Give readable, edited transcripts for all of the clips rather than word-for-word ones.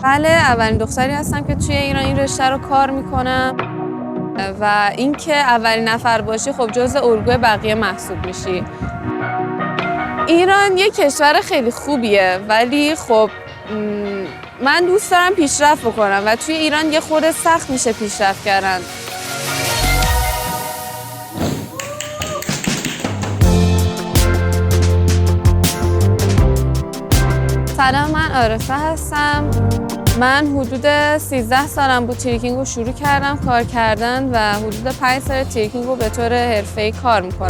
بله، اولین دختری هستم که توی ایران این رشته رو کار میکنم و اینکه اولین نفر باشی خب جزء الگوی بقیه محسوب میشی. ایران یه کشور خیلی خوبیه ولی خب من دوست دارم پیشرفت بکنم و توی ایران یه خورده سخت میشه پیشرفت کردن. سلام، من عارفه هستم. من حدود 13 سالم بود تریکینگ رو شروع کردم کار کردن و حدود 5 سال تریکینگ رو به طور حرفه‌ای کار میکنم.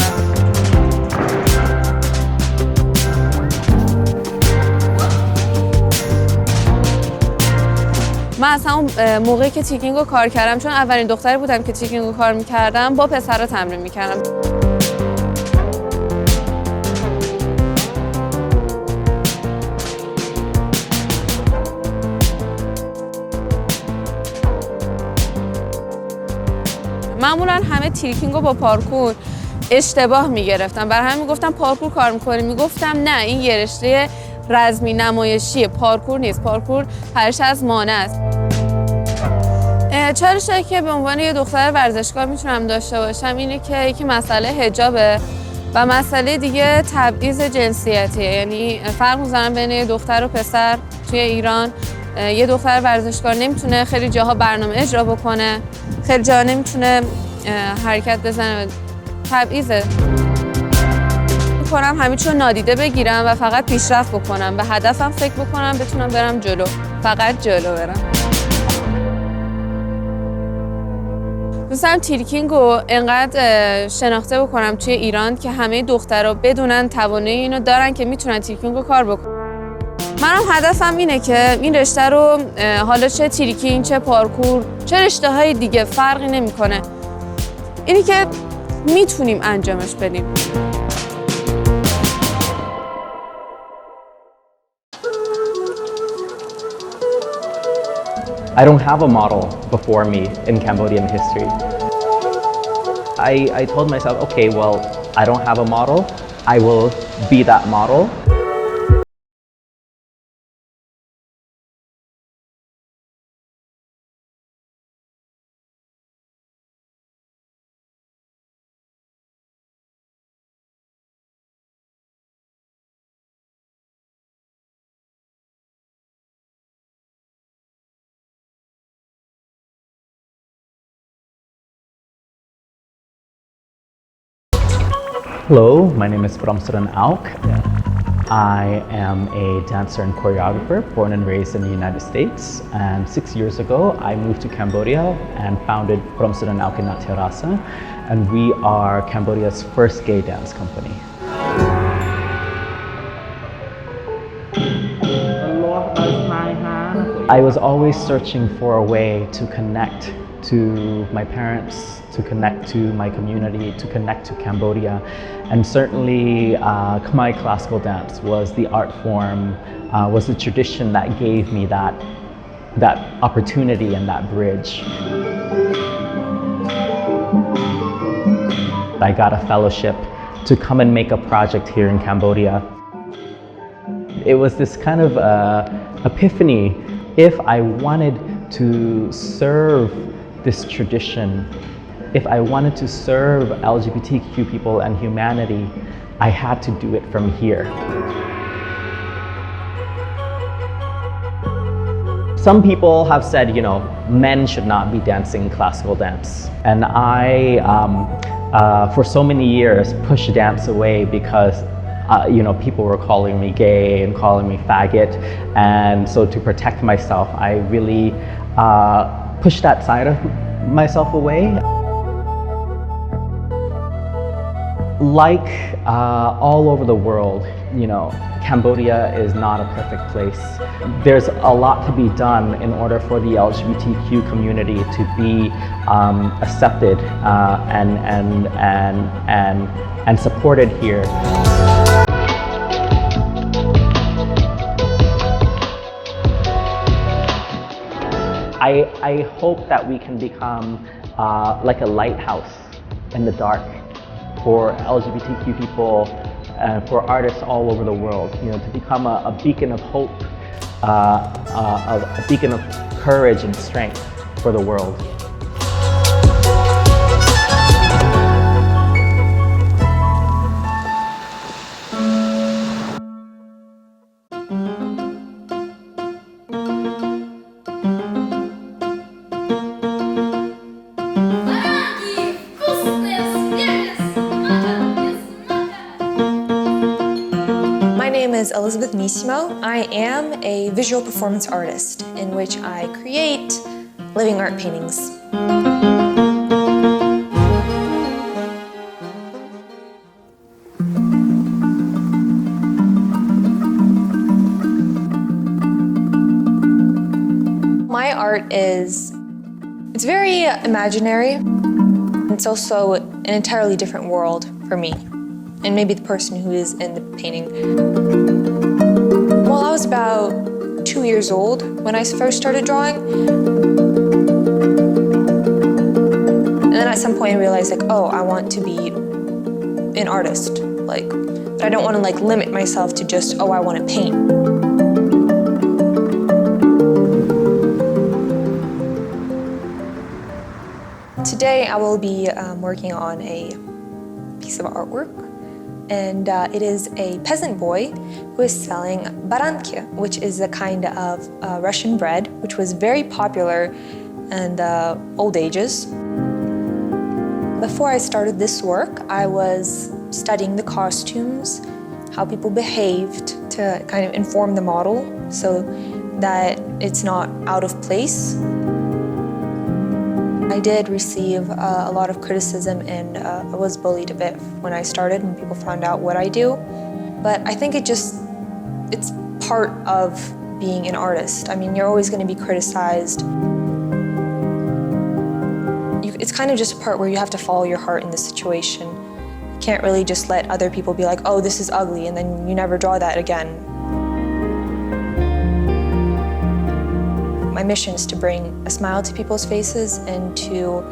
من از همون موقعی که تریکینگ رو کار کردم، چون اولین دختری بودم که تریکینگ رو کار میکردم، با پسرها تمرین میکردم. معمولا همه تریکینگ رو با پارکور اشتباه میگرفتم، برای همین میگفتم پارکور کار میکنیم. میگفتم نه، این یه رشته رزمی نمایشیه، پارکور نیست. پارکور پرش از مانع است. چالشی که به عنوان یه دختر ورزشکار میتونم داشته باشم اینه که یکی مسئله حجابه و مسئله دیگه تبعیض جنسیتیه. یعنی فرق میذارم بین یه دختر و پسر توی ایران. یه دختر ورزشکار نمیتونه خیلی جاها برنامه اجرا بکنه، خیلی جاها نمیتونه حرکت بزنه. تبعیضه. میکنم همه چیو نادیده بگیرم و فقط پیشرفت بکنم، به هدفم فکر بکنم، بتونم برم جلو، فقط جلو برم. دوستم تریکینگ رو انقدر شناخته بکنم توی ایران که همه دخترها بدونن توانایی اینو دارن که میتونن تریکینگ رو کار بکنن. منم هدفم اینه که این رشته رو حالا چه تریکینگ چه پارکور چه رشته های دیگه فرقی نمیکنه، اینی که میتونیم انجامش بدیم. I don't have a model before me in Cambodian history. I told myself, okay, well, I don't have a model. I will be that model. Hello, my name is Auk. I am a dancer and choreographer born and raised in the United States. And 6 years ago, I moved to Cambodia and founded Auk and we are Cambodia's first gay dance company. I was always searching for a way to connect to my parents, to connect to my community, to connect to Cambodia. And certainly Khmer classical dance was the art form, was the tradition that gave me that opportunity and that bridge. I got a fellowship to come and make a project here in Cambodia. It was this kind of epiphany. If I wanted to serve this tradition, if I wanted to serve LGBTQ people and humanity, I had to do it from here. Some people have said, you know, men should not be dancing classical dance. And I, for so many years, pushed dance away because you know, people were calling me gay and calling me faggot. And so to protect myself, I really pushed that side of myself away. Like all over the world, you know, Cambodia is not a perfect place. There's a lot to be done in order for the LGBTQ community to be accepted and supported here. I hope that we can become like a lighthouse in the dark for LGBTQ people and for artists all over the world, you know, to become a beacon of hope a beacon of courage and strength for the world. My name is Elizabeth. I am a visual performance artist in which I create living art paintings. My art it's very imaginary. It's also an entirely different world for me, and maybe the person who is in the painting. Well, I was about 2 years old when I first started drawing. And then at some point I realized, like, oh, I want to be an artist. Like, but I don't want to like limit myself to just, oh, I want to paint. Today I will be working on a piece of artwork, and it is a peasant boy who is selling baranki, which is a kind of Russian bread, which was very popular in the old ages. Before I started this work, I was studying the costumes, how people behaved to kind of inform the model so that it's not out of place. I did receive a lot of criticism, and I was bullied a bit when I started, when people found out what I do. But I think it's part of being an artist. I mean, you're always going to be criticized. It's kind of just a part where you have to follow your heart in the situation. You can't really just let other people be like, oh, this is ugly, and then you never draw that again. My mission is to bring a smile to people's faces and to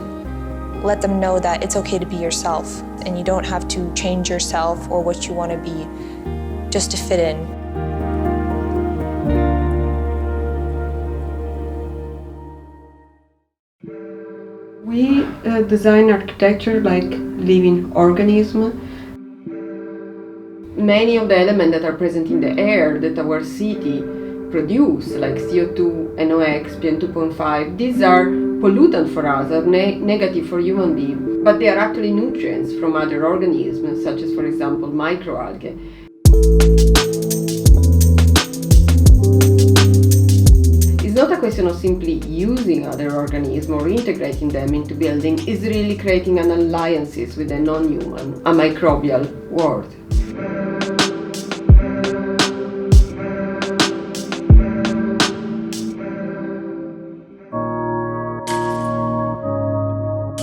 let them know that it's okay to be yourself, and you don't have to change yourself or what you want to be just to fit in. We design architecture like living organism. Many of the elements that are present in the air that our city produce, like CO2, NOx, PM2.5, these are pollutants for us, are negative for human beings, but they are actually nutrients from other organisms, such as, for example, microalgae. It's not a question of simply using other organisms or integrating them into building, it's really creating an alliances with a non-human, a microbial world.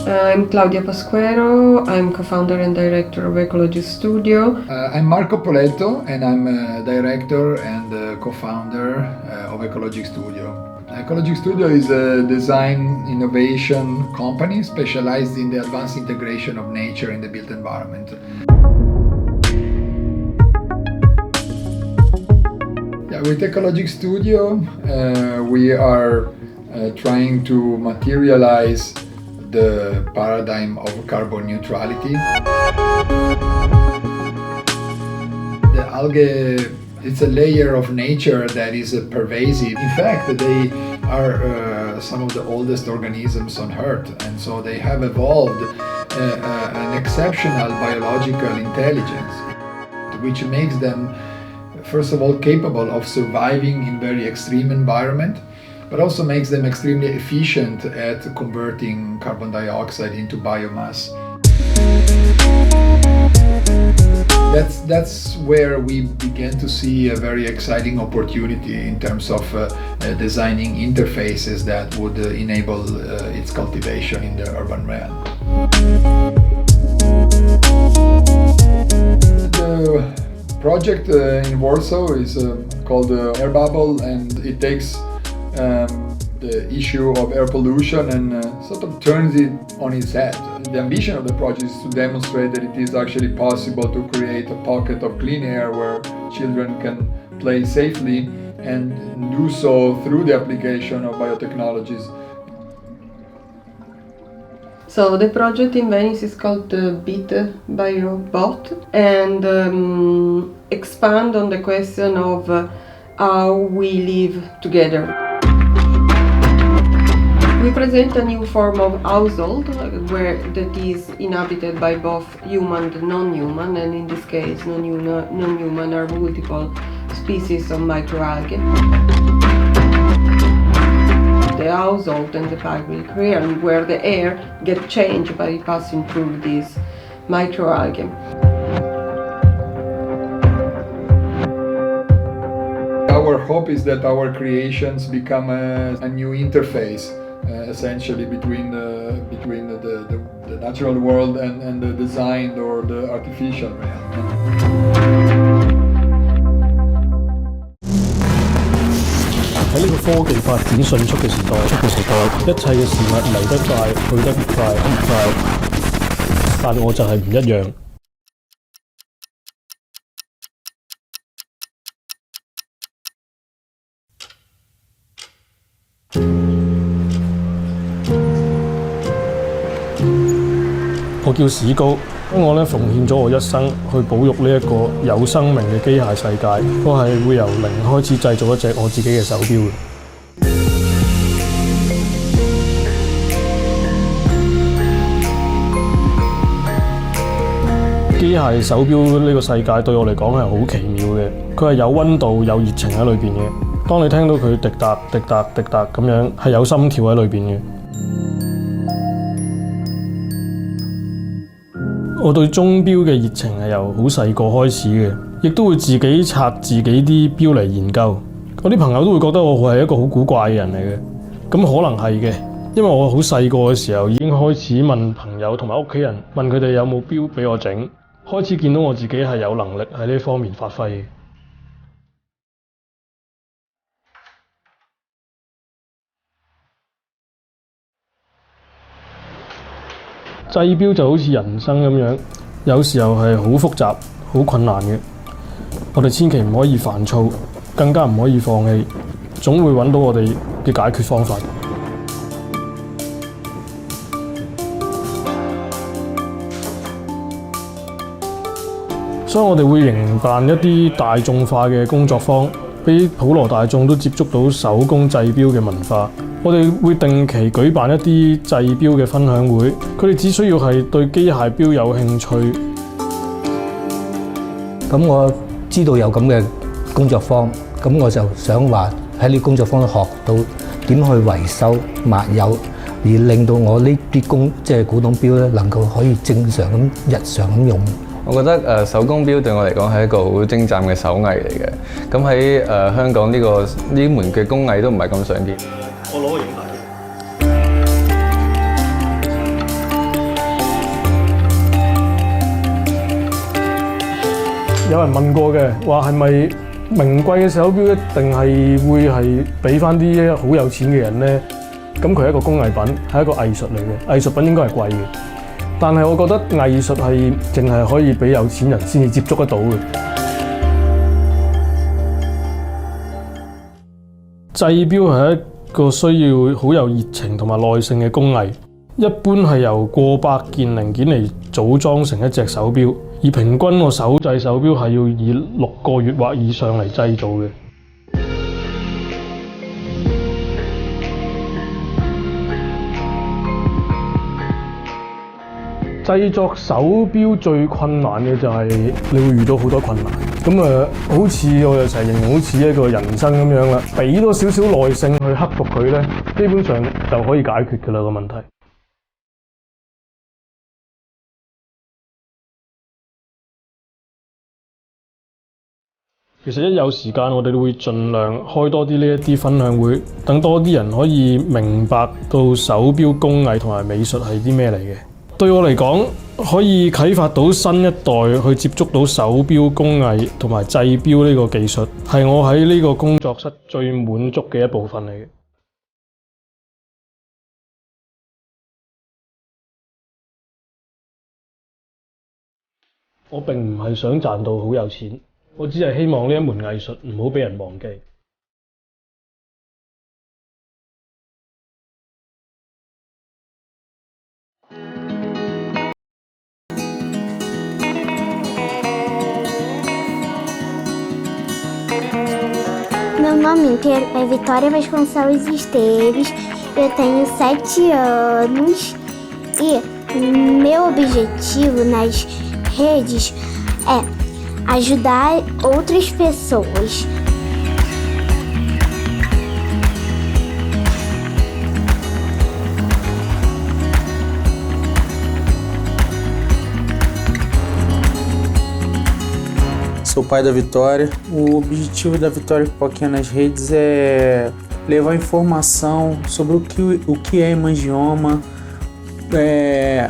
I'm Claudia Pasquero, I'm co-founder and director of Ecology Studio. I'm Marco Poletto, and I'm a director and co-founder of Ecology Studio. Ecology Studio is a design innovation company specialized in the advanced integration of nature in the built environment. With Ecology Studio, we are trying to materialize the paradigm of carbon neutrality. The algae, it's a layer of nature that is pervasive. In fact, they are some of the oldest organisms on Earth, and so they have evolved an exceptional biological intelligence, which makes them, first of all, capable of surviving in very extreme environment, but also makes them extremely efficient at converting carbon dioxide into biomass. That's where we began to see a very exciting opportunity in terms of designing interfaces that would enable its cultivation in the urban realm. The project in Warsaw is called Air Bubble, and it takes the issue of air pollution and sort of turns it on its head. The ambition of the project is to demonstrate that it is actually possible to create a pocket of clean air where children can play safely and do so through the application of biotechnologies. So the project in Venice is called Beat by Robot and expand on the question of how we live together. We present a new form of household where that is inhabited by both human and non-human, and in this case non-human are multiple species of microalgae. The household and the public realm where the air get changed by passing through these microalgae. Our hope is that our creations become a new interface, essentially between the natural world and the designed or the artificial realm. 喺呢個科技發展迅速嘅時代，一切嘅事物嚟得快，去得快，但我就係唔一樣。我叫史高，我奉獻咗我一生去保育呢一個有生命嘅機械世界。我係會由零開始製造一隻我自己嘅手錶嘅。機械手錶呢個世界對我嚟講係好奇妙嘅，佢係有溫度、有熱情喺裏邊嘅。當你聽到佢滴答滴答滴答咁樣，係有心跳喺裏邊嘅。我對鐘錶嘅熱情係由好細個開始嘅，亦都會自己拆自己啲錶嚟研究。我啲朋友都會覺得我係一個好古怪嘅人嚟嘅，咁可能係嘅，因為我好細個嘅時候已經開始問朋友同埋屋企人，問佢哋有冇錶俾我整，開始見到我自己係有能力喺呢方面發揮嘅。製錶就好似人生咁樣，有時候係好複雜、好困難嘅。我哋千祈唔可以煩躁，更加唔可以放棄，總會揾到我哋嘅解決方法。所以我哋會營辦一啲大眾化嘅工作坊，俾普羅大眾都接觸到手工製錶嘅文化。我哋會定期舉辦一啲製錶嘅分享會，佢哋只需要係對機械錶有興趣。咁我知道有咁嘅工作坊，咁我就想話喺呢工作坊學到點去維修抹油，而令到我呢啲即係古董錶咧能夠可以正常咁日常咁用。我覺得手工錶對我嚟講係一個好精湛嘅手藝嚟嘅。咁喺香港呢門嘅工藝都唔係咁常見。我攞個影帶。有人問過嘅，話係咪名貴嘅手錶一定係會係俾翻啲好有錢嘅人呢？咁佢係一個工藝品，係一個藝術嚟嘅，藝術品應該係貴嘅。但係我覺得藝術係淨係可以俾有錢人先至接觸得到嘅。製錶係一個需要好有熱情同埋耐性嘅工藝，一般係由過百件零件嚟組裝成一隻手錶，而平均個手製手錶係要以6個月或以上嚟製造嘅。製作手錶最困難嘅就係你會遇到好多困難，咁好似我哋成日形容好似一個人生咁樣啦，俾多少少耐性去克服佢咧，基本上就可以解決㗎啦個問題。其實一有時間，我哋會盡量開多啲呢一啲分享會，等多啲人可以明白到手錶工藝同埋美術係啲咩嚟嘅。對我嚟講，可以啟發到新一代去接觸到手錶工藝同埋製錶呢個技術，係我喺呢個工作室最滿足嘅一部分嚟嘅。我並唔係想賺到好有錢，我只係希望呢一門藝術唔好俾人忘記。Meu nome inteiro é Vitória Vasconcelos Esteves, eu tenho 7 anos e meu objetivo nas redes é ajudar outras pessoas. Sou pai da Vitória. O objetivo da Vitória Pipoquinha nas redes é levar informação sobre o que é hemangioma,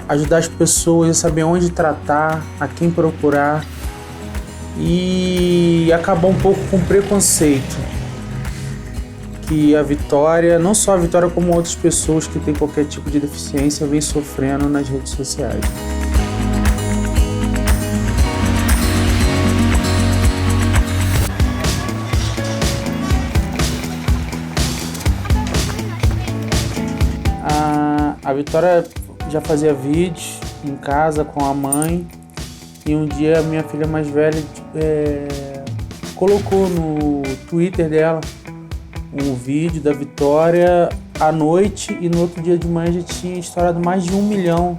ajudar as pessoas a saber onde tratar, a quem procurar e acabar um pouco com o preconceito que a Vitória, não só a Vitória como outras pessoas que têm qualquer tipo de deficiência, vem sofrendo nas redes sociais. A Vitória já fazia vídeos em casa com a mãe e um dia a minha filha mais velha colocou no Twitter dela um vídeo da Vitória à noite e no outro dia de manhã já tinha estourado mais de 1 milhão.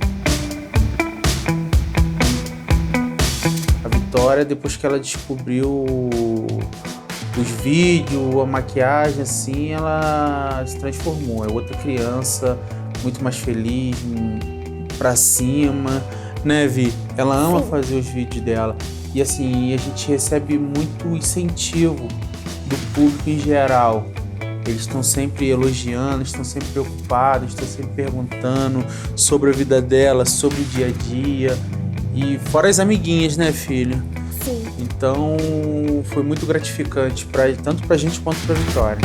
A Vitória, depois que ela descobriu os vídeos, a maquiagem, assim, ela se transformou. É outra criança, muito mais feliz, pra cima, né, Vi? Ela ama fazer os vídeos dela. E assim, a gente recebe muito incentivo do público em geral. Eles estão sempre elogiando, estão sempre preocupados, estão sempre perguntando sobre a vida dela, sobre o dia a dia. E fora as amiguinhas, né, filho? Sim. Então, foi muito gratificante, tanto pra gente quanto pra Vitória.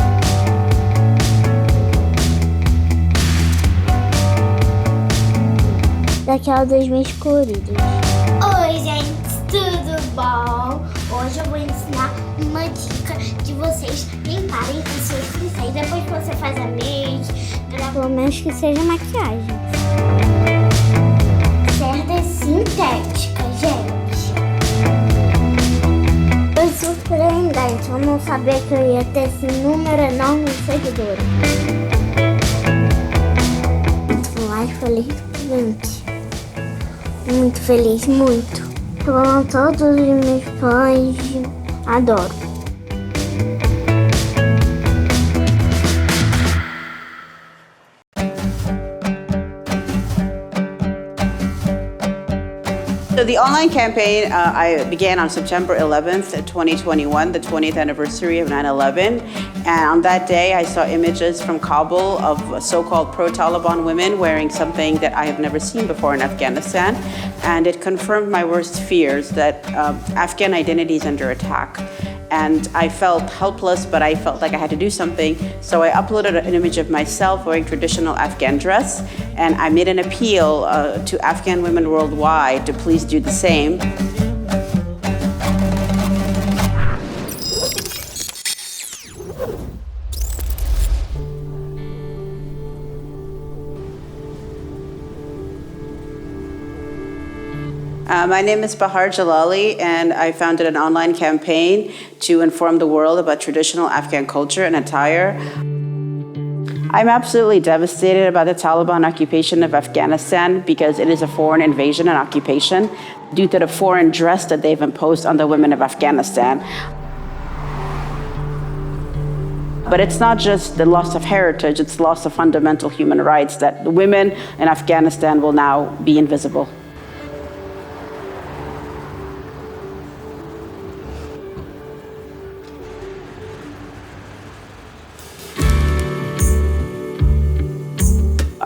Daquela das minhas coloridas. Oi, gente, tudo bom? Hoje eu vou ensinar uma dica de vocês limparem os seus pincéis depois que você faz a make, pelo menos que seja maquiagem. Cerda sintética, gente. Foi surpreendente eu não saber que eu ia ter esse número enorme de seguidores. Mas feliz, gente. Muito feliz, muito. Eu amo todos os meus fãs, adoro. So the online campaign I began on September 11th, 2021, the 20th anniversary of 9/11. And on that day, I saw images from Kabul of so-called pro-Taliban women wearing something that I have never seen before in Afghanistan. And it confirmed my worst fears that Afghan identity is under attack. And I felt helpless, but I felt like I had to do something. So I uploaded an image of myself wearing traditional Afghan dress, and I made an appeal to Afghan women worldwide to please do the same. My name is Bahar Jalali, and I founded an online campaign to inform the world about traditional Afghan culture and attire. I'm absolutely devastated about the Taliban occupation of Afghanistan because it is a foreign invasion and occupation due to the foreign dress that they've imposed on the women of Afghanistan. But it's not just the loss of heritage, it's loss of fundamental human rights that the women in Afghanistan will now be invisible.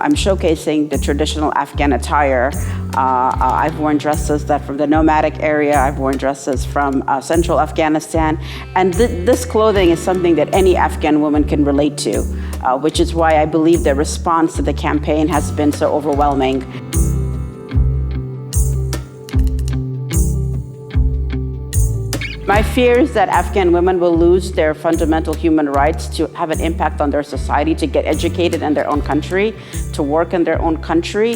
I'm showcasing the traditional Afghan attire. I've worn dresses that from the nomadic area, I've worn dresses from central Afghanistan, and this clothing is something that any Afghan woman can relate to, which is why I believe the response to the campaign has been so overwhelming. My fear is that Afghan women will lose their fundamental human rights to have an impact on their society, to get educated in their own country, to work in their own country,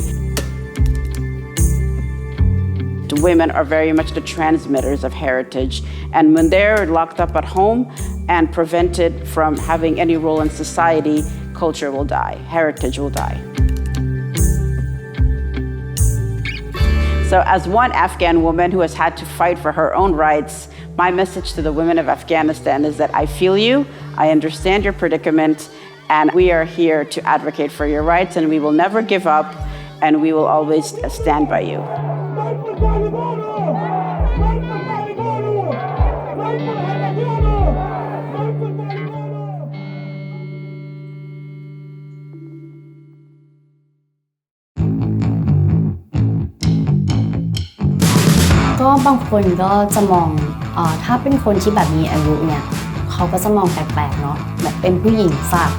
the women are very much the transmitters of heritage. And when they're locked up at home and prevented from having any role in society, culture will die, heritage will die. So as one Afghan woman who has had to fight for her own rights, my message to the women of Afghanistan is that I feel you, I understand your predicament, and we are here to advocate for your rights, and we will never give up, and we will always stand by you.ก็บางคนก็จะมองถ้าเป็นคนที่แบบมีอายุเนี่ยเขาก็จะมองแปลกๆเนาะแบบเป็นผู้หญิงสัก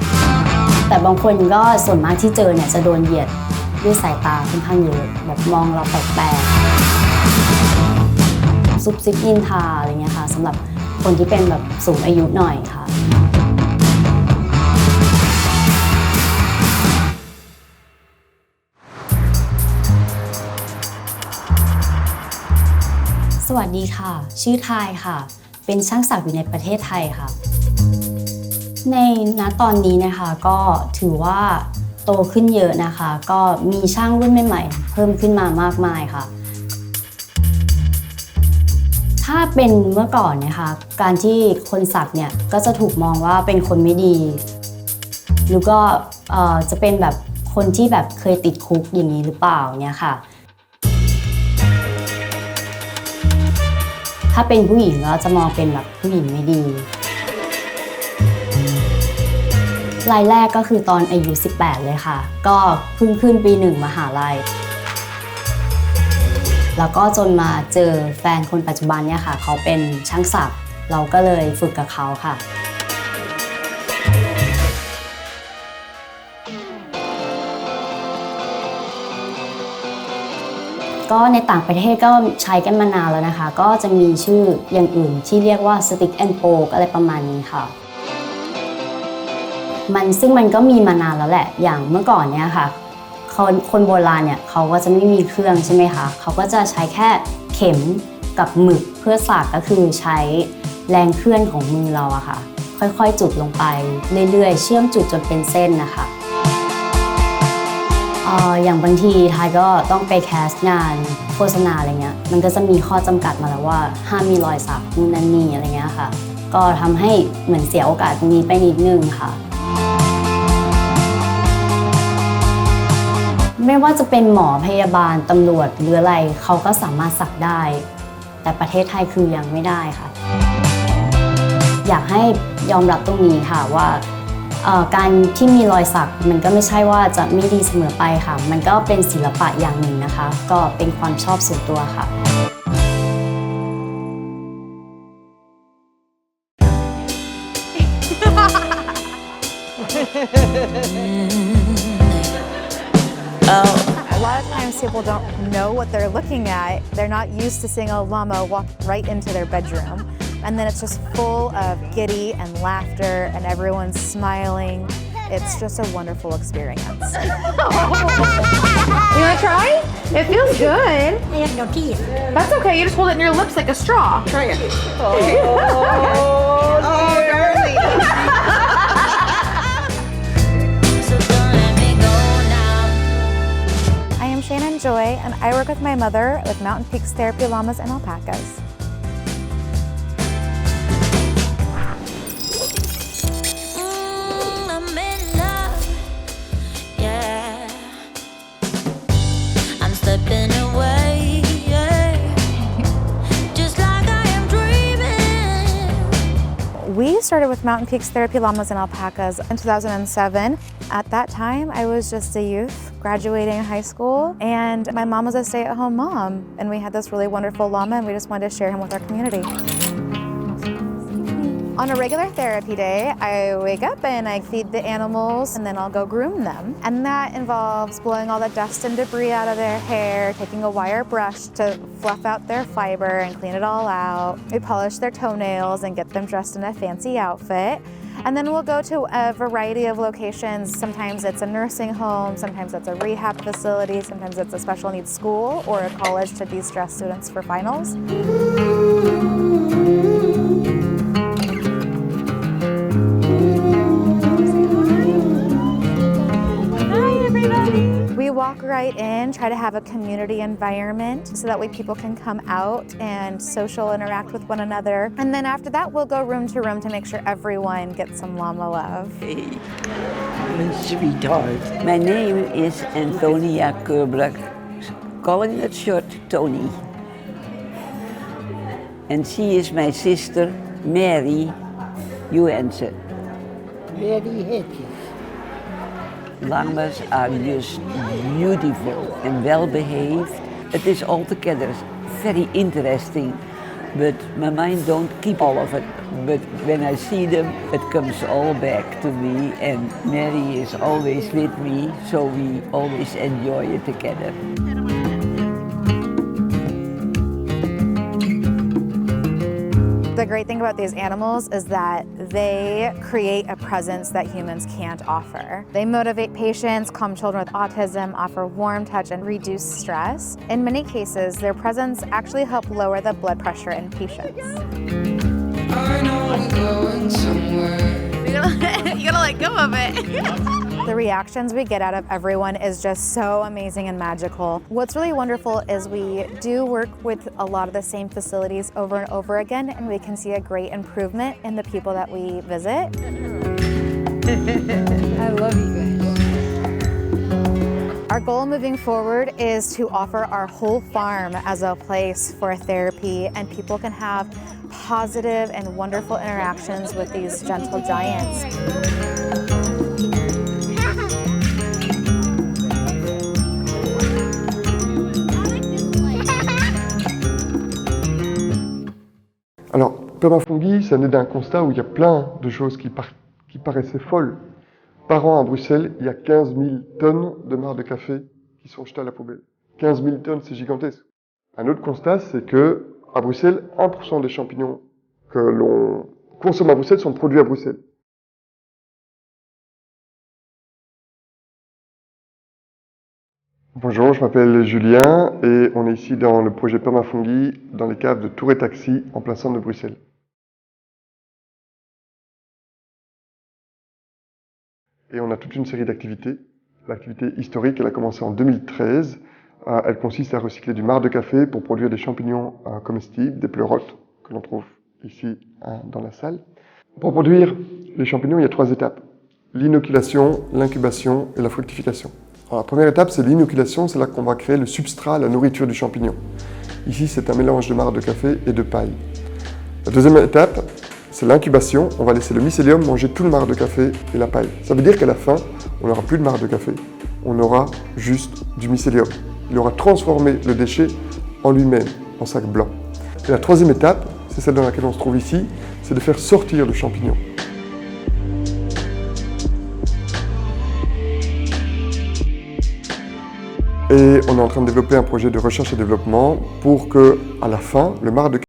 แต่บางคนก็ส่วนมากที่เจอเนี่ยจะโดนเหยียดด้วยสายตาค่อนข้างเยอะแบบมองเราแปลกๆซุบซิบนินทาอะไรเงี้ยค่ะสำหรับคนที่เป็นแบบสูงอายุหน่อยค่ะสวัสดีค่ะชื่อทายค่ะเป็นช่างศักดิ์อยู่ในประเทศไทยค่ะในณตอนนี้นะคะก็ถือว่าโตขึ้นเยอะนะคะก็มีช่างรุ่นใหม่ๆเพิ่มขึ้นมามากมายค่ะถ้าเป็นเมื่อก่อนนะคะการที่คนสักเนี่ยก็จะถูกมองว่าเป็นคนไม่ดีหรือก็จะเป็นแบบคนที่แบบเคยติดคุกอย่างนี้หรือเปล่าเนี่ยค่ะถ้าเป็นผู้หญิงก็จะมองเป็นแบบผู้หญิงไม่ดีรายแรกก็คือตอนอายุ18เลยค่ะก็เพิ่งขึ้นปี1มหาลัยแล้วก็จนมาเจอแฟนคนปัจจุบันเนี่ยค่ะเขาเป็นช่างศักดิ์เราก็เลยฝึกกับเขาค่ะก็ในต่างประเทศก็ใช้กันมานานแล้วนะคะก็จะมีชื่ออย่างอื่นที่เรียกว่า stick and poke อะไรประมาณนี้ค่ะซึ่งมันก็มีมานานแล้วแหละอย่างเมื่อก่อนเนี่ยค่ะคนโบราณเนี่ยเขาก็จะไม่มีเครื่องใช่ไหมคะเขาก็จะใช้แค่เข็มกับหมึกเพื่อสักก็คือใช้แรงเคลื่อนของมือเราอะค่ะค่อยๆจุดลงไปเรื่อยๆเชื่อมจุดจนเป็นเส้นนะคะอย่างบางทีทายก็ต้องไปแคสต์งานโฆษณาอะไรเงี้ยมันก็จะมีข้อจำกัดมาแล้วว่าห้ามมีรอยสักนู่นนั่นนี่อะไรเงี้ยค่ะก็ทำให้เหมือนเสียโอกาสตรงนี้ไปนิดนึงค่ะไม่ว่าจะเป็นหมอพยาบาลตำรวจหรืออะไรเขาก็สามารถสักได้แต่ประเทศไทยคือยังไม่ได้ค่ะอยากให้ยอมรับตรงนี้ค่ะว่าการที่มีรอยสักมันก็ไม่ใช่ว่าจะไม่ดีเสมอไปค่ะมันก็เป็นศิลปะอย่างหนึ่งนะคะก็เป็นความชอบส่วนตัวค่ะA lot of times people don't know what they're looking at. They're not used to seeing a llama walk right into their bedroom. And then it's just full of giddy and laughter and everyone's smiling. It's just a wonderful experience. You want to try? It feels good. I have no teeth. That's okay. You just hold it in your lips like a straw. Try it. Darling. I am Shannon Joy, and I work with my mother with Mountain Peaks Therapy Llamas and Alpacas. We started with Mountain Peaks Therapy Llamas and Alpacas in 2007. At that time, I was just a youth graduating high school, and my mom was a stay-at-home mom, and we had this really wonderful llama, and we just wanted to share him with our community. On a regular therapy day, I wake up and I feed the animals and then I'll go groom them. And that involves blowing all the dust and debris out of their hair, taking a wire brush to fluff out their fiber and clean it all out. We polish their toenails and get them dressed in a fancy outfit. And then we'll go to a variety of locations. Sometimes it's a nursing home, sometimes it's a rehab facility, sometimes it's a special needs school or a college to de-stress students for finals. We walk right in, try to have a community environment so that way people can come out and social interact with one another. And then after that, we'll go room to room to make sure everyone gets some llama love. Hey, sweetheart. My name is Antonia Kerbrak, calling it short Tony. And she is my sister, Mary. You answer. Very happy. Llamas are just beautiful and well behaved. It is altogether very interesting, but my mind don't keep all of it. But when I see them, it comes all back to me, and Mary is always with me, so we always enjoy it together. The great thing about these animals is that they create a presence that humans can't offer. They motivate patients, calm children with autism, offer warm touch, and reduce stress. In many cases, their presence actually helps lower the blood pressure in patients. I know we're going somewhere. You gotta let go of it. The reactions we get out of everyone is just so amazing and magical. What's really wonderful is we do work with a lot of the same facilities over and over again, and we can see a great improvement in the people that we visit. I love you guys. Our goal moving forward is to offer our whole farm as a place for therapy, and people can have positive and wonderful interactions with these gentle giants. Alors, permafungi, ça naît d'un constat où il y a plein de choses qui paraissaient folles. Par an à Bruxelles, il y a 15 000 tonnes de marc de café qui sont jetées à la poubelle. 15 000 tonnes, c'est gigantesque. Un autre constat, c'est que à Bruxelles, 1% des champignons que l'on consomme à Bruxelles sont produits à Bruxelles. Bonjour, je m'appelle Julien et on est ici dans le projet Permafungi dans les caves de Tour et Taxi en plein centre de Bruxelles. Et on a toute une série d'activités. L'activité historique, elle a commencé en 2013. Elle consiste à recycler du marc de café pour produire des champignons comestibles, des pleurotes que l'on trouve ici dans la salle. Pour produire les champignons, il y a 3 étapes. L'inoculation, l'incubation et la fructification. Alors, la première étape, c'est l'inoculation, c'est là qu'on va créer le substrat, la nourriture du champignon. Ici, c'est un mélange de marc de café et de paille. La deuxième étape, c'est l'incubation. On va laisser le mycélium manger tout le marc de café et la paille. Ça veut dire qu'à la fin, on n'aura plus de marc de café, on aura juste du mycélium. Il aura transformé le déchet en lui-même, en sac blanc. Et la troisième étape, c'est celle dans laquelle on se trouve ici, c'est de faire sortir le champignon. Et on est en train de développer un projet de recherche et développement pour que, à la fin, le marc de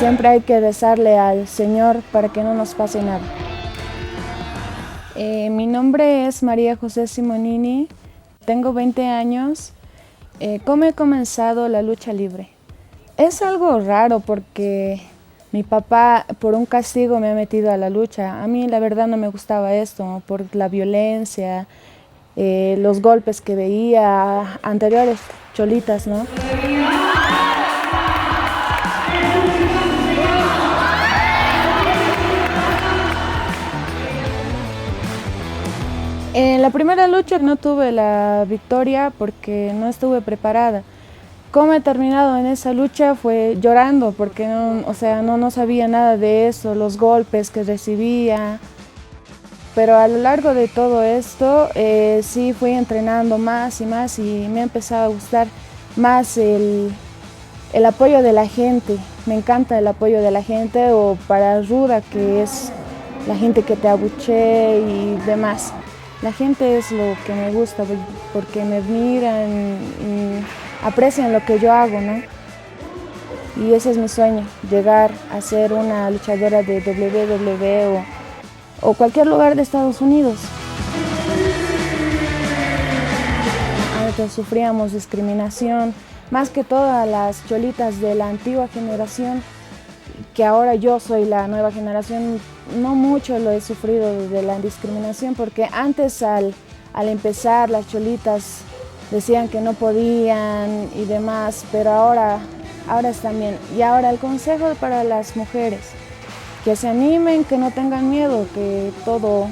Siempre hay que rezarle al Señor para que no nos pase nada. Mi nombre es María José Simonini, Tengo 20 años. ¿Cómo he comenzado la lucha libre? Es algo raro porque mi papá por un castigo me ha metido a la lucha. A mí la verdad no me gustaba esto, por la violencia, los golpes que veía anteriores cholitas, ¿no? En la primera lucha no tuve la victoria porque no estuve preparada. Cómo he terminado en esa lucha fue llorando porque no sabía nada de eso, los golpes que recibía. Pero a lo largo de todo esto sí fui entrenando más y más y me ha empezado a gustar más el apoyo de la gente. Me encanta el apoyo de la gente, o para ruda, que es la gente que te abuchee y demás. La gente es lo que me gusta porque me admiran y aprecian lo que yo hago, ¿no? Y ese es mi sueño, llegar a ser una luchadora de WWE o cualquier lugar de Estados Unidos. Antes sufríamos discriminación, más que todas las cholitas de la antigua generación, que ahora yo soy la nueva generación. No mucho lo he sufrido de la discriminación porque antes al empezar las cholitas decían que no podían y demás, pero ahora están bien. Y ahora el consejo para las mujeres, que se animen, que no tengan miedo, que todo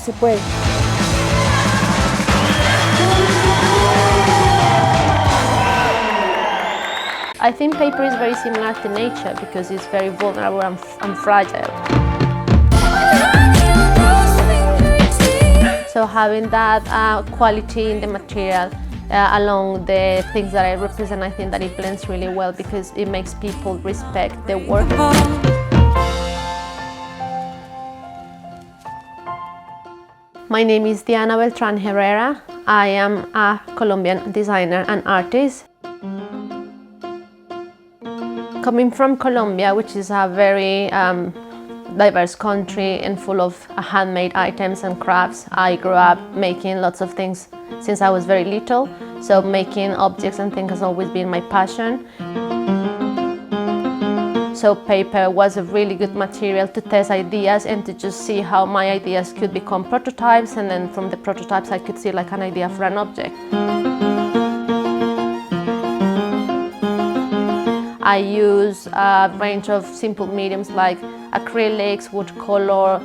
se puede. I think paper is very similar to nature because it's very vulnerable and fragile. So having that quality in the material along the things that I represent, I think that it blends really well because it makes people respect the work. My name is Diana Beltran Herrera. I am a Colombian designer and artist. Coming from Colombia, which is a very diverse country and full of handmade items and crafts, I grew up making lots of things since I was very little. So making objects and things has always been my passion. So paper was a really good material to test ideas and to just see how my ideas could become prototypes, and then from the prototypes I could see like an idea for an object. I use a range of simple mediums like acrylics, watercolor,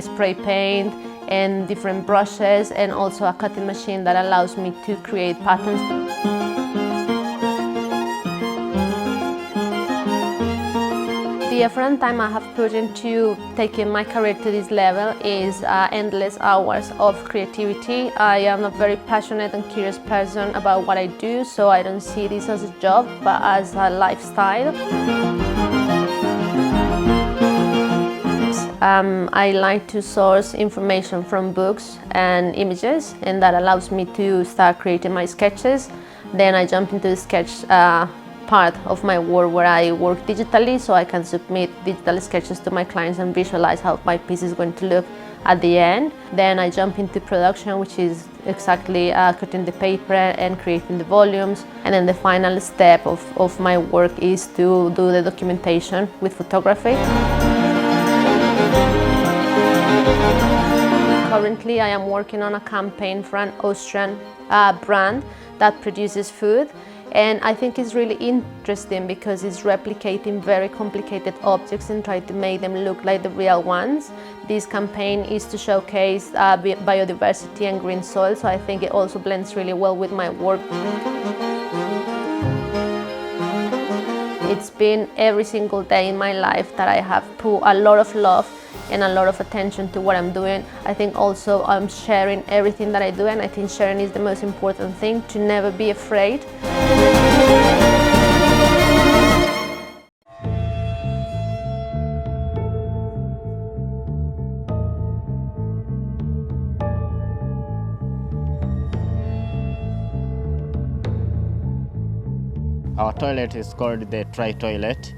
spray paint, and different brushes, and also a cutting machine that allows me to create patterns. The effort and time I have put into taking my career to this level is endless hours of creativity. I am a very passionate and curious person about what I do, so I don't see this as a job, but as a lifestyle. I like to source information from books and images, and that allows me to start creating my sketches. Then I jump into the sketch part of my work where I work digitally, so I can submit digital sketches to my clients and visualize how my piece is going to look at the end. Then I jump into production, which is exactly cutting the paper and creating the volumes. And then the final step of my work is to do the documentation with photography. Currently, I am working on a campaign for an Austrian brand that produces food. And I think it's really interesting because it's replicating very complicated objects and trying to make them look like the real ones. This campaign is to showcase biodiversity and green soil, so I think it also blends really well with my work. It's been every single day in my life that I have put a lot of love and a lot of attention to what I'm doing. I think also I'm sharing everything that I do, and I think sharing is the most important thing, to never be afraid. Our toilet is called the tri-toilet.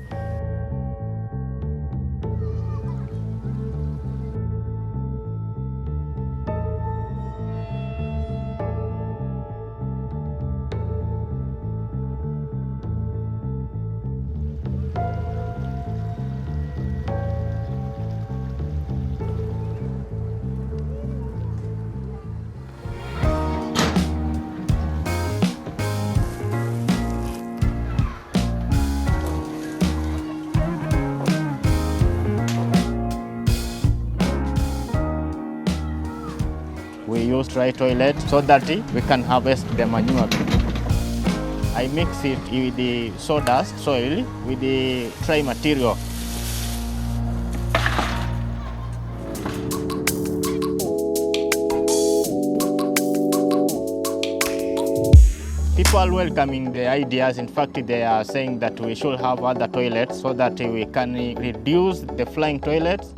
use dry toilet so that we can harvest the manure. I mix it with the sawdust soil with the dry material. People are welcoming the ideas. In fact, they are saying that we should have other toilets so that we can reduce the flying toilets.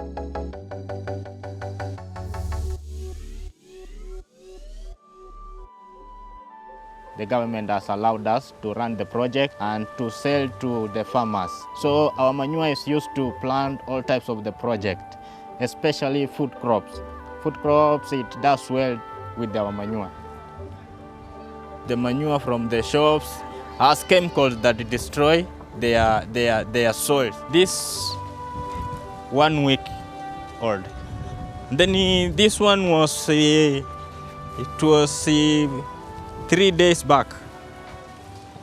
The government has allowed us to run the project and to sell to the farmers. So our manure is used to plant all types of the project, especially food crops. Food crops, it does well with our manure. The manure from the shops has chemicals that destroy their soil. This 1 week old. Then this one was it was 3 days back.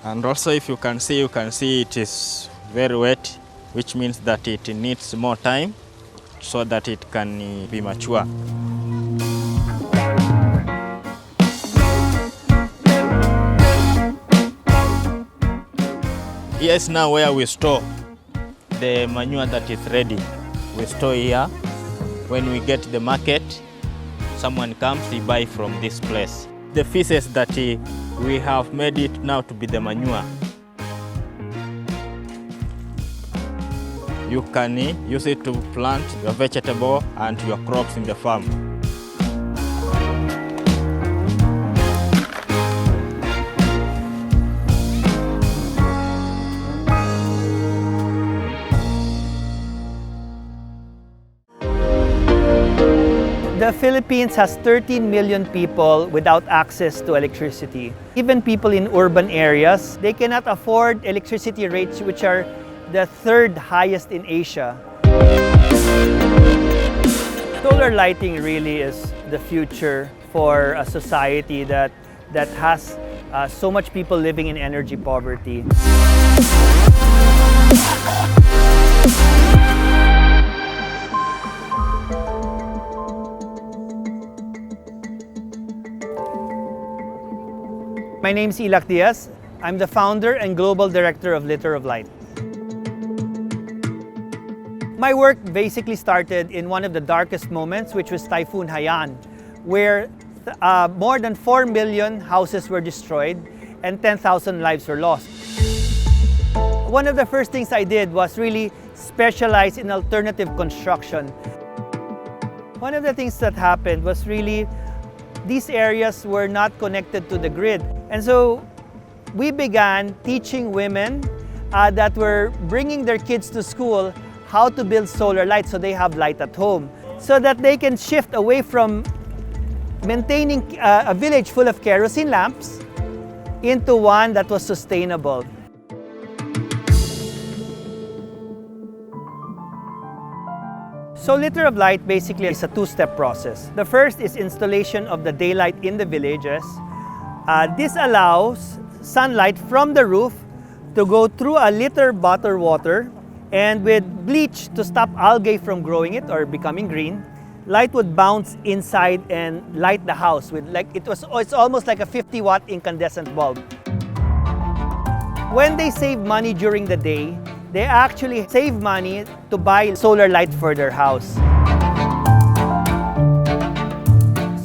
And also, if you can see it is very wet, which means that it needs more time so that it can be mature. Here is now where we store the manure that is ready. We store here. When we get to the market, someone comes, he buys from this place. The feces that we have made it now to be the manure. You can use it to plant your vegetable and your crops in the farm. The Philippines has 13 million people without access to electricity. Even people in urban areas, they cannot afford electricity rates which are the third highest in Asia. Solar lighting really is the future for a society that has so much people living in energy poverty. My name is Ilak Diaz. I'm the founder and global director of Litter of Light. My work basically started in one of the darkest moments, which was Typhoon Haiyan, where more than 4 million houses were destroyed and 10,000 lives were lost. One of the first things I did was really specialize in alternative construction. One of the things that happened was really these areas were not connected to the grid. And so we began teaching women that were bringing their kids to school how to build solar lights so they have light at home, so that they can shift away from maintaining a village full of kerosene lamps into one that was sustainable. So Litter of Light basically is a two-step process. The first is installation of the daylight in the villages. This allows sunlight from the roof to go through a litter bottle water, and with bleach to stop algae from growing it or becoming green, light would bounce inside and light the house with it's almost like a 50-watt incandescent bulb. When they save money during the day, they actually save money to buy solar light for their house.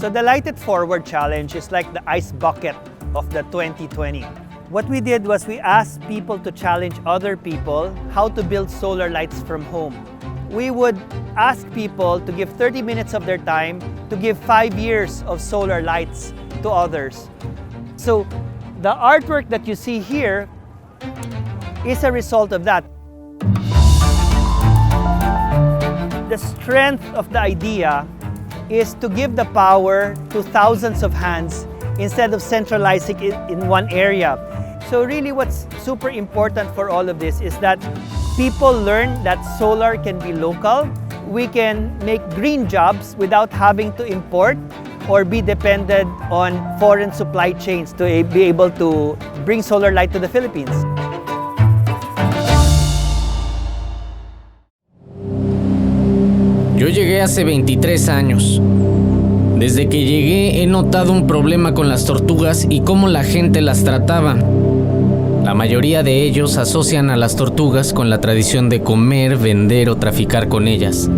So the Light It Forward challenge is like the ice bucket of the 2020. What we did was we asked people to challenge other people how to build solar lights from home. We would ask people to give 30 minutes of their time to give 5 years of solar lights to others. So the artwork that you see here is a result of that. The strength of the idea is to give the power to thousands of hands instead of centralizing it in one area. So really what's super important for all of this is that people learn that solar can be local. We can make green jobs without having to import or be dependent on foreign supply chains to be able to bring solar light to the Philippines. Yo llegué hace 23 años. Desde que llegué he notado un problema con las tortugas y cómo la gente las trataba. La mayoría de ellos asocian a las tortugas con la tradición de comer, vender o traficar con ellas.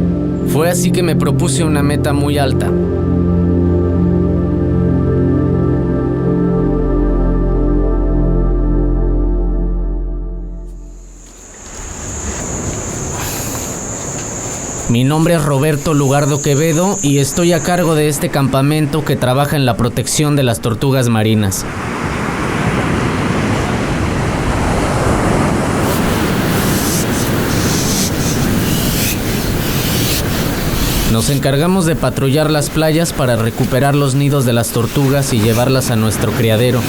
Fue así que me propuse una meta muy alta. Mi nombre es Roberto Lugardo Quevedo y estoy a cargo de este campamento que trabaja en la protección de las tortugas marinas. Nos encargamos de patrullar las playas para recuperar los nidos de las tortugas y llevarlas a nuestro criadero.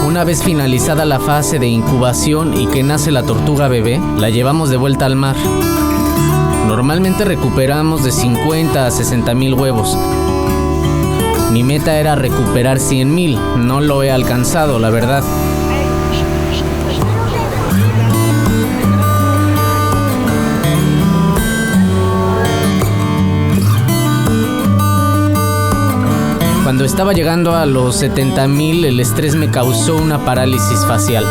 Una vez finalizada la fase de incubación y que nace la tortuga bebé, la llevamos de vuelta al mar. Normalmente recuperamos de 50 a 60,000 huevos. Mi meta era recuperar 100,000, no lo he alcanzado, la verdad. Cuando estaba llegando a los 70,000, el estrés me causó una parálisis facial.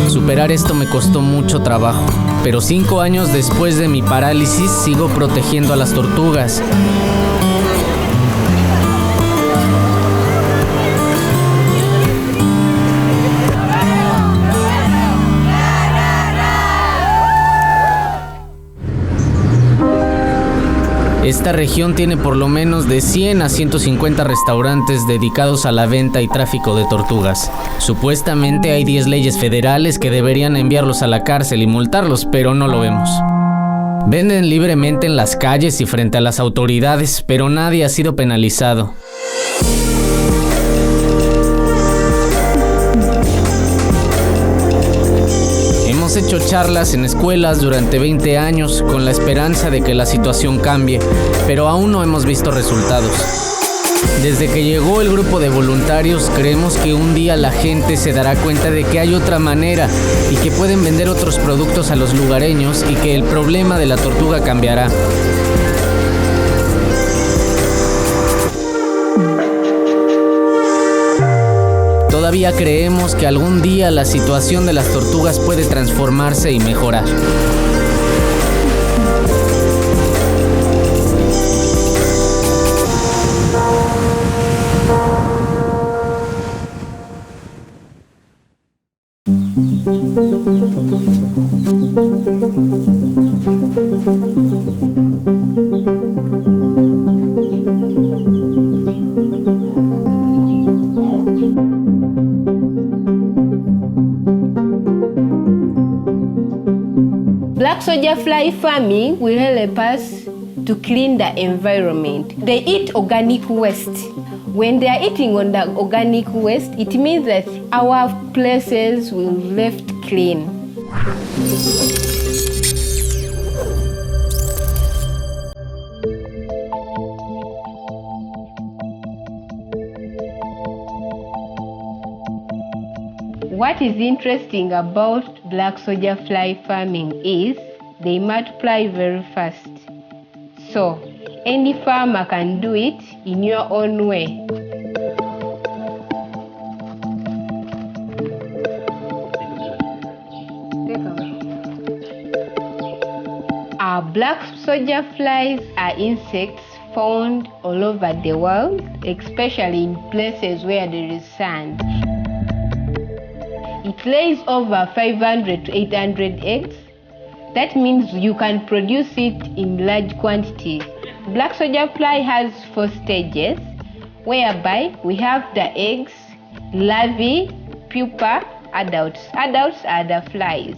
Superar esto me costó mucho trabajo, pero 5 años después de mi parálisis sigo protegiendo a las tortugas. Esta región tiene por lo menos de 100 a 150 restaurantes dedicados a la venta y tráfico de tortugas. Supuestamente hay 10 leyes federales que deberían enviarlos a la cárcel y multarlos, pero no lo vemos. Venden libremente en las calles y frente a las autoridades, pero nadie ha sido penalizado. Hemos hecho charlas en escuelas durante 20 años con la esperanza de que la situación cambie, pero aún no hemos visto resultados. Desde que llegó el grupo de voluntarios, creemos que un día la gente se dará cuenta de que hay otra manera y que pueden vender otros productos a los lugareños y que el problema de la tortuga cambiará. Todavía creemos que algún día la situación de las tortugas puede transformarse y mejorar. Black soldier fly farming will help us to clean the environment. They eat organic waste. When they are eating on the organic waste, it means that our places will be left clean. What is interesting about black soldier fly farming is they multiply very fast. So any farmer can do it in your own way. Our black soldier flies are insects found all over the world, especially in places where there is sand. It lays over 500 to 800 eggs. That means you can produce it in large quantities. Black soldier fly has 4 stages, whereby we have the eggs, larvae, pupa, adults. Adults are the flies.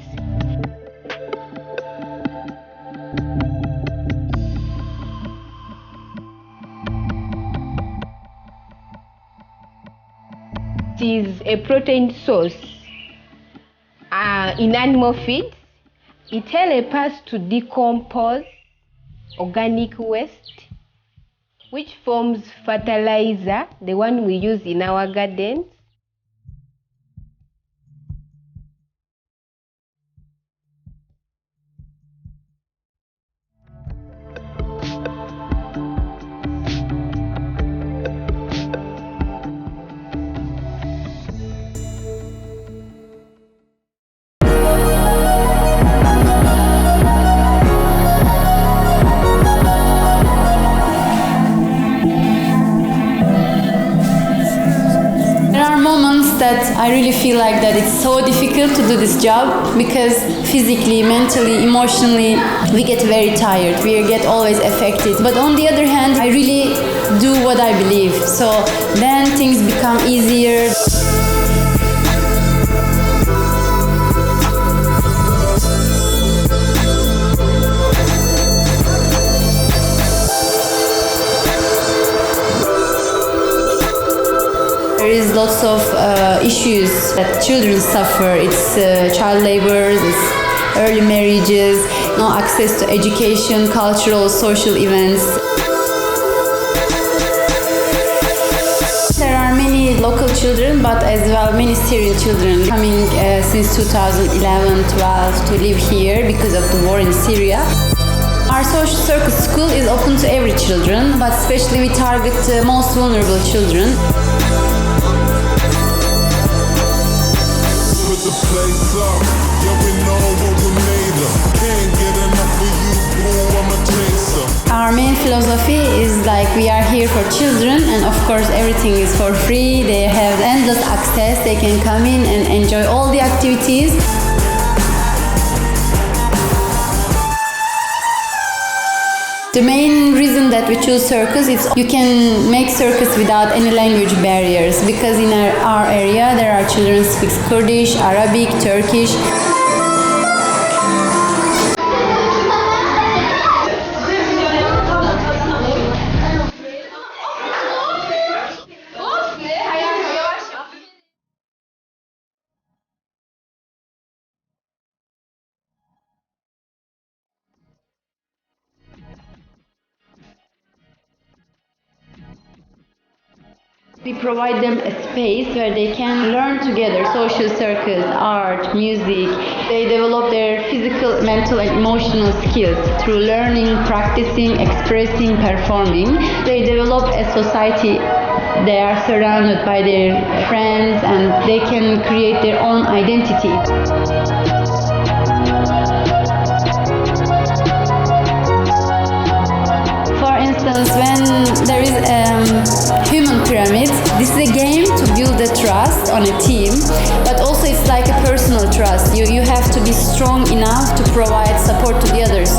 It is a protein source. In animal feed, it helps us to decompose organic waste, which forms fertilizer, the one we use in our gardens. I really feel like that it's so difficult to do this job because physically, mentally, emotionally, we get very tired. We get always affected. But on the other hand, I really do what I believe. So then things become easier. There is lots of issues that children suffer. It's child labor, it's early marriages, no access to education, cultural, social events. There are many local children, but as well many Syrian children coming since 2011-12 to live here because of the war in Syria. Our social circus school is open to every children, but especially we target the most vulnerable children. Our main philosophy is like we are here for children, and of course everything is for free. They have endless access. They can come in and enjoy all the activities. The main reason that we choose circus is you can make circus without any language barriers, because in our area there are children who speak Kurdish, Arabic, Turkish. We provide them a space where they can learn together social circus, art, music. They develop their physical, mental and emotional skills through learning, practicing, expressing, performing. They develop a society. They are surrounded by their friends and they can create their own identity. When there is a human pyramid, this is a game to build a trust on a team, but also it's like a personal trust. You have to be strong enough to provide support to the others.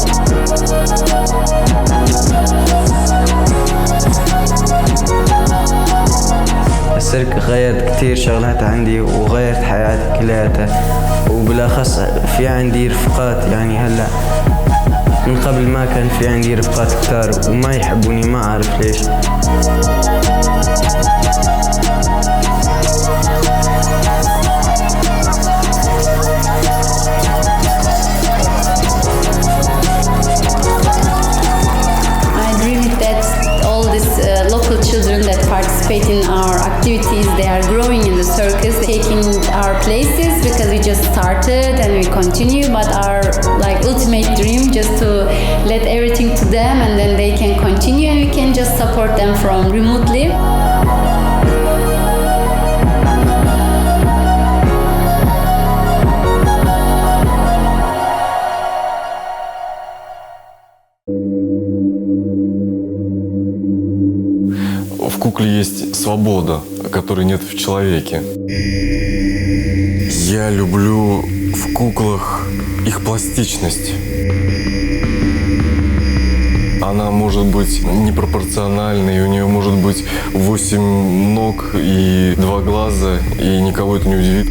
السيرك غير كتير شغلات عندي وغيرت حياتي كلياتها، وبالأخص في عندي رفقات. يعني هلا من قبل ما كان في عندي رفقات كتار وما يحبوني، ما أعرف ليش. Local children that participate in our activities, they are growing in the circus, taking our places because we just started and we continue, but our ultimate dream just to let everything to them and then they can continue and we can just support them from remotely. В кукле есть свобода, которой нет в человеке. Я люблю в куклах их пластичность. Она может быть непропорциональной, у нее может быть 8 ног и 2 глаза, и никого это не удивит.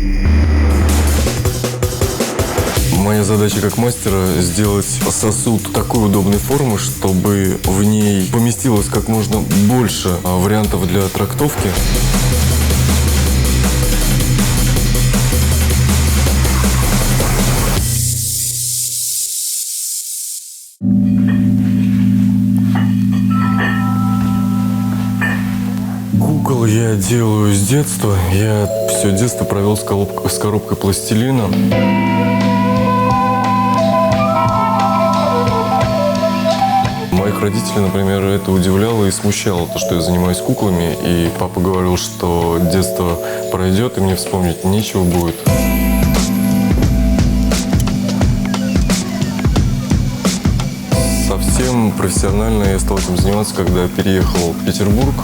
Моя задача как мастера – сделать сосуд такой удобной формы, чтобы в ней поместилось как можно больше вариантов для трактовки. Кукол я делаю с детства. Я все детство провел с коробкой пластилина. Моих родителей, например, это удивляло и смущало, то, что я занимаюсь куклами, и папа говорил, что детство пройдет, и мне вспомнить нечего будет. Совсем профессионально я стал этим заниматься, когда переехал в Петербург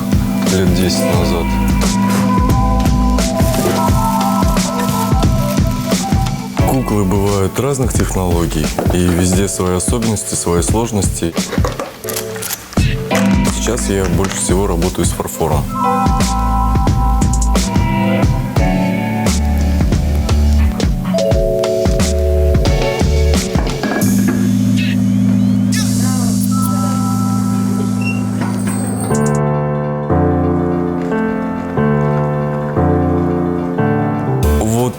лет 10 назад. Куклы бывают разных технологий, и везде свои особенности, свои сложности. Сейчас я больше всего работаю с фарфором.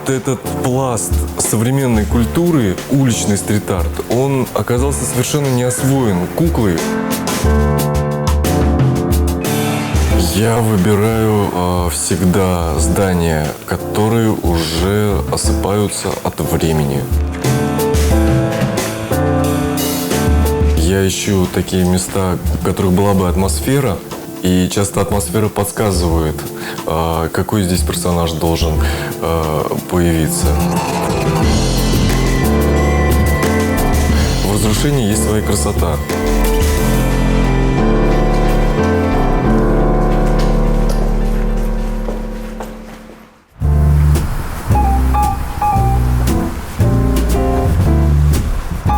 Этот пласт современной культуры, уличный стрит-арт, он оказался совершенно не освоен. Куклы. Я выбираю всегда здания, которые уже осыпаются от времени. Я ищу такие места, в которых была бы атмосфера, и часто атмосфера подсказывает, какой здесь персонаж должен появиться. В разрушении есть своя красота.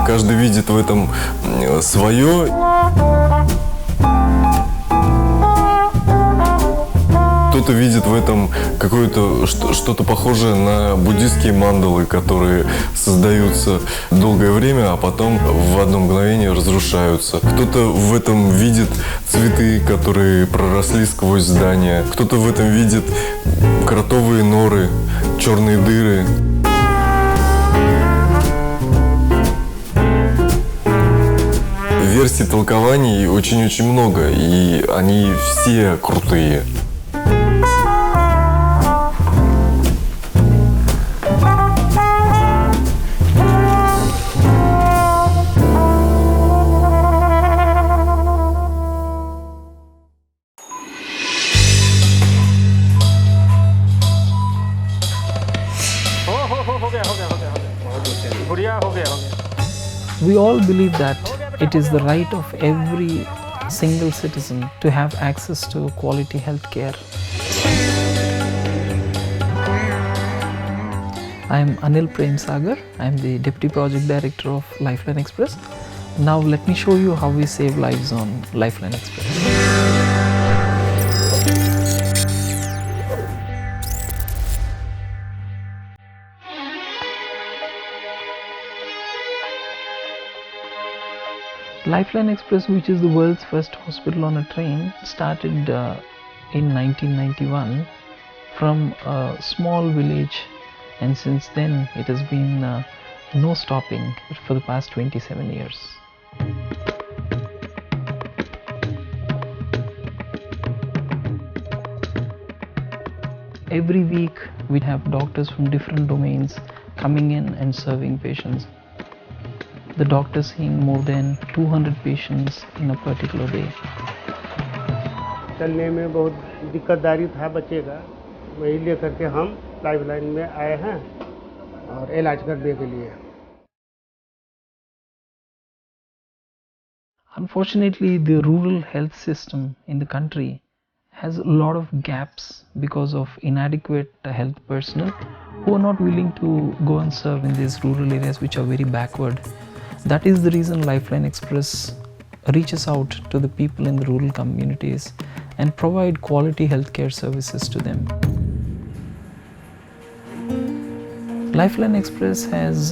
Каждый видит в этом свое. Кто-то видит в этом какое-то что-то похожее на буддистские мандалы, которые создаются долгое время, а потом в одно мгновение разрушаются. Кто-то в этом видит цветы, которые проросли сквозь здания. Кто-то в этом видит кротовые норы, черные дыры. Версий толкований очень-очень много, и они все крутые. We all believe that it is the right of every single citizen to have access to quality health care. I am Anil Prem Sagar. I am the Deputy Project Director of Lifeline Express. Now let me show you how we save lives on Lifeline Express. Lifeline Express, which is the world's first hospital on a train, started in 1991 from a small village, and since then it has been no stopping for the past 27 years. Every week we have doctors from different domains coming in and serving patients. The doctor seeing more than 200 patients in a particular day. चलने में बहुत दिक्कतदारी था बच्चे का, वही लेकर के हम लाइफलाइन में आए हैं और इलाज करने के लिए. Unfortunately, the rural health system in the country has a lot of gaps because of inadequate health personnel who are not willing to go and serve in these rural areas which are very backward. That is the reason Lifeline Express reaches out to the people in the rural communities and provide quality healthcare services to them. Lifeline Express has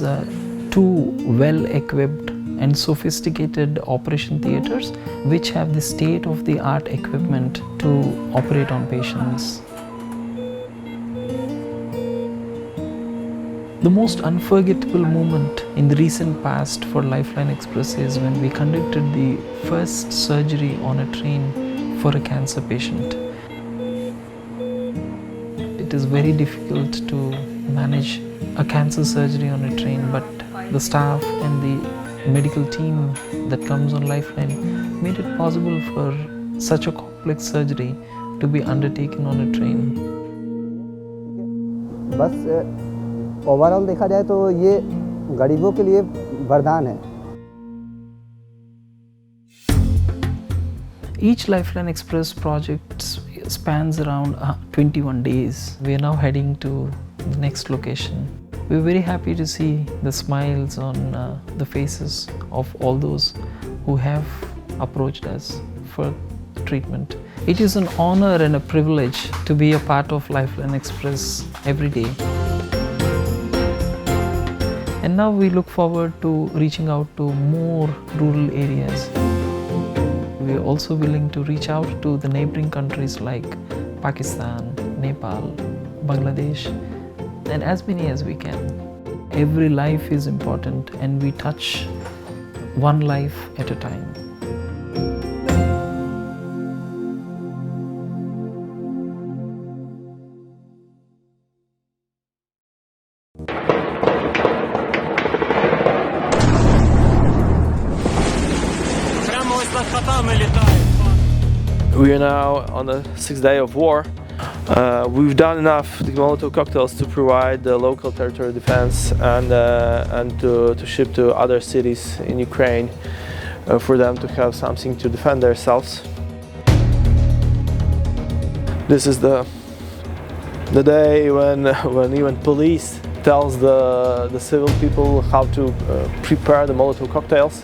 two well-equipped and sophisticated operation theaters which have the state-of-the-art equipment to operate on patients. The most unforgettable moment in the recent past for Lifeline Express is when we conducted the first surgery on a train for a cancer patient. It is very difficult to manage a cancer surgery on a train, but the staff and the medical team that comes on Lifeline made it possible for such a complex surgery to be undertaken on a train. बस overall देखा जाए तो ये गरीबों के लिए वरदान है. Each Lifeline Express project spans around 21 days. We are now heading to the next location. We're very happy to see the smiles on the faces of all those who have approached us for treatment. It is an honor and a privilege to be a part of Lifeline Express every day. And now we look forward to reaching out to more rural areas. We are also willing to reach out to the neighboring countries like Pakistan, Nepal, Bangladesh, and as many as we can. Every life is important and we touch one life at a time. We are now on the 6th day of war. We've done enough Molotov cocktails to provide the local territorial defense and to ship to other cities in Ukraine for them to have something to defend themselves. This is the day when even police tells the civil people how to prepare the Molotov cocktails,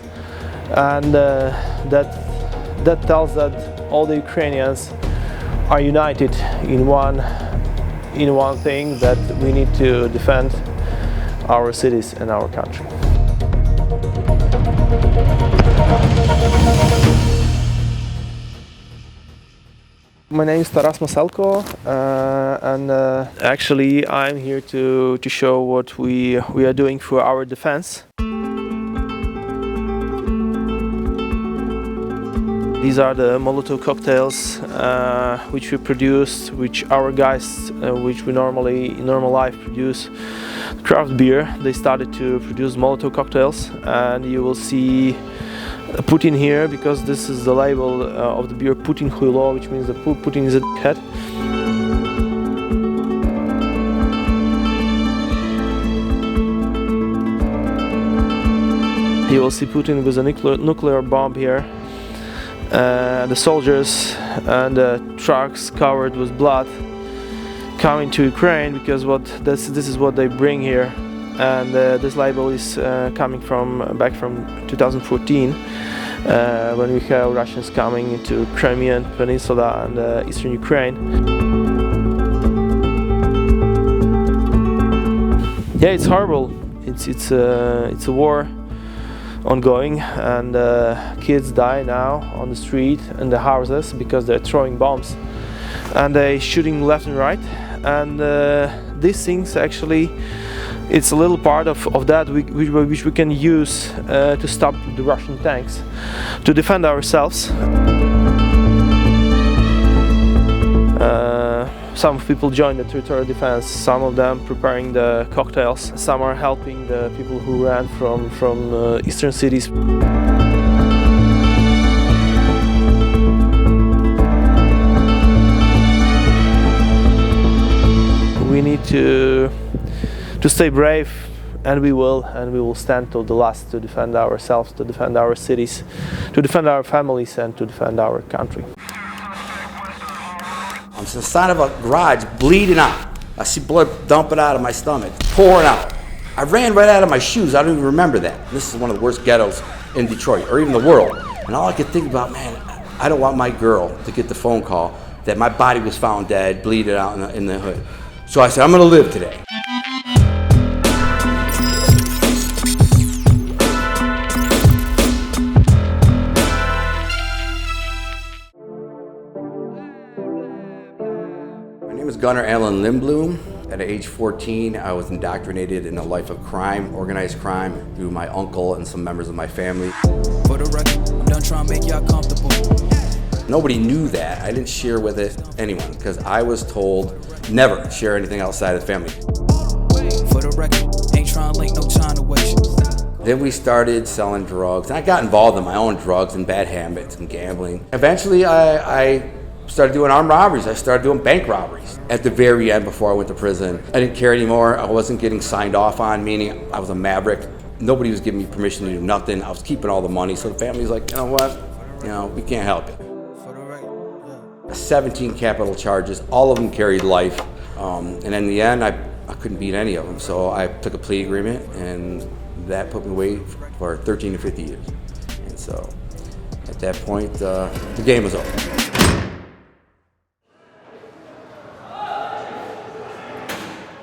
and that tells that all the Ukrainians are united in one thing, that we need to defend our cities and our country. My name is Taras Maselko, and actually I'm here to show what we are doing for our defense. These are the Molotov cocktails which we produce, which our guys, which we normally in normal life produce craft beer. They started to produce Molotov cocktails, and you will see Putin here, because this is the label of the beer, Putin Huilo, which means that Putin is a dickhead. You will see Putin with a nuclear bomb here. The soldiers and the trucks covered with blood coming to Ukraine, because this is what they bring here, and this label is coming back from 2014, when we have Russians coming into Crimean Peninsula and eastern Ukraine. Yeah, it's horrible. It's a war ongoing, and kids die now on the street and the houses because they're throwing bombs and they're shooting left and right, and these things actually, it's a little part of that which we can use to stop the Russian tanks, to defend ourselves. Some people join the territorial defense, some of them preparing the cocktails, some are helping the people who ran from eastern cities. We need to stay brave, and we will stand till the last to defend ourselves, to defend our cities, to defend our families, and to defend our country. I'm inside of a garage, bleeding out. I see blood dumping out of my stomach, pouring out. I ran right out of my shoes. I don't even remember that. This is one of the worst ghettos in Detroit, or even the world. And all I could think about, man, I don't want my girl to get the phone call that my body was found dead, bleeding out in the hood. So I said, I'm gonna live today. My name is Gunnar Allen Lindblom. At age 14, I was indoctrinated in a life of crime, organized crime, through my uncle and some members of my family. For the record, I'm done trying to make y'all comfortable. Nobody knew that. I didn't share with anyone, because I was told never share anything outside of the family. For the record, ain't trying to link no time to waste. Then we started selling drugs, and I got involved in my own drugs and bad habits and gambling. Eventually, I started doing armed robberies. I started doing bank robberies. At the very end, before I went to prison, I didn't care anymore. I wasn't getting signed off on, meaning I was a maverick. Nobody was giving me permission to do nothing. I was keeping all the money, so the family's like, you know what? You know, we can't help you. 17 capital charges, all of them carried life. And in the end, I couldn't beat any of them, so I took a plea agreement, and that put me away for 13 to 50 years. And so at that point, the game was over.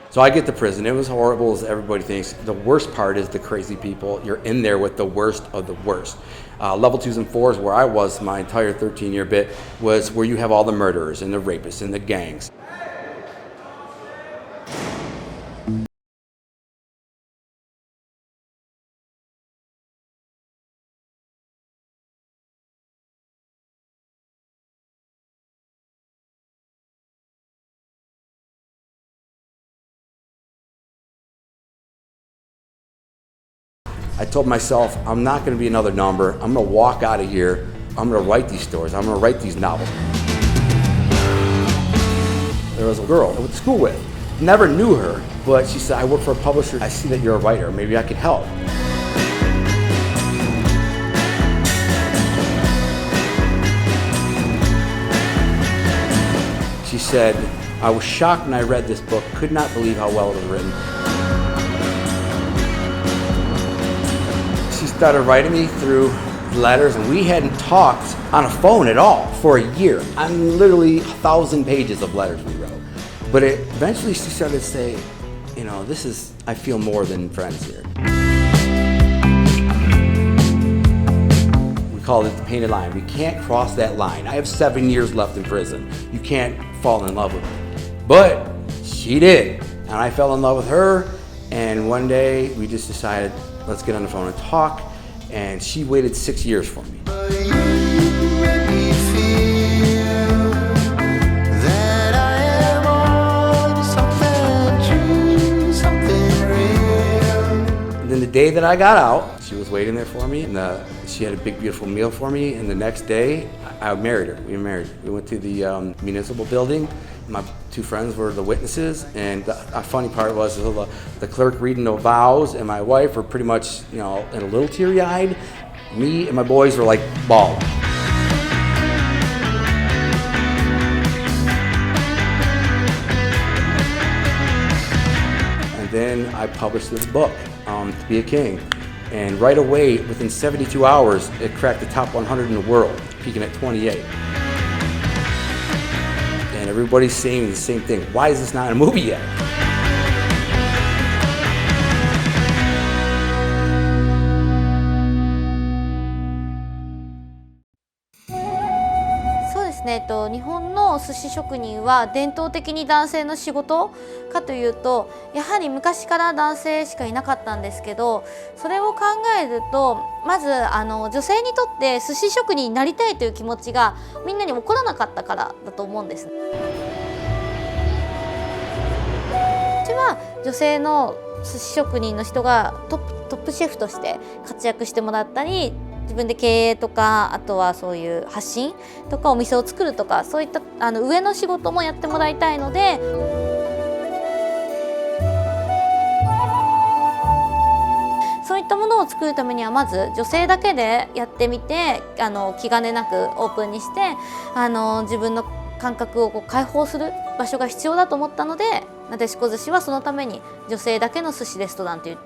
So I get to prison. It was horrible, as everybody thinks. The worst part is the crazy people. You're in there with the worst of the worst. Level 2s and 4s, where I was my entire 13-year bit, was where you have all the murderers and the rapists and the gangs. I told myself, I'm not going to be another number. I'm going to walk out of here. I'm going to write these stories. I'm going to write these novels. There was a girl I went to school with. Never knew her, but she said, I work for a publisher. I see that you're a writer. Maybe I could help. She said, I was shocked when I read this book. Could not believe how well it was written. She started writing me through letters, and we hadn't talked on a phone at all for a year. I'm literally 1,000 pages of letters we wrote. But eventually she started to say, you know, I feel more than friends here. We call it the painted line. We can't cross that line. I have 7 years left in prison. You can't fall in love with me. But she did, and I fell in love with her, and one day we just decided, let's get on the phone and talk, and she waited 6 years for me. And then the day that I got out, she was waiting there for me, and she had a big, beautiful meal for me, and the next day, I married her. We were married. We went to the municipal building. My 2 friends were the witnesses, and the funny part was the clerk reading the vows, and my wife were pretty much, you know, and a little teary-eyed. Me and my boys were like bawling. And then I published this book, To Be a King, and right away, within 72 hours, it cracked the top 100 in the world, peaking at 28. And everybody's saying the same thing. Why is this not a movie yet?日本の寿司職人は伝統的に男性の仕事かというと、やはり昔から男性しかいなかったんですけど、それを考えるとまず女性にとって寿司職人になりたいという気持ちがみんなに起こらなかったからだと思うんです。うちは女性の寿司職人の人がトップシェフとして活躍してもらったり、自分で経営とか、あとはそういう発信とかお店を作るとか、そういった上の仕事もやってもらいたいので、そういったものを作るためにはまず女性だけでやってみて、気兼ねなくオープンにして自分の感覚を解放する場所が必要だと思ったので、なでしこ寿司はそのために女性だけの寿司レストランという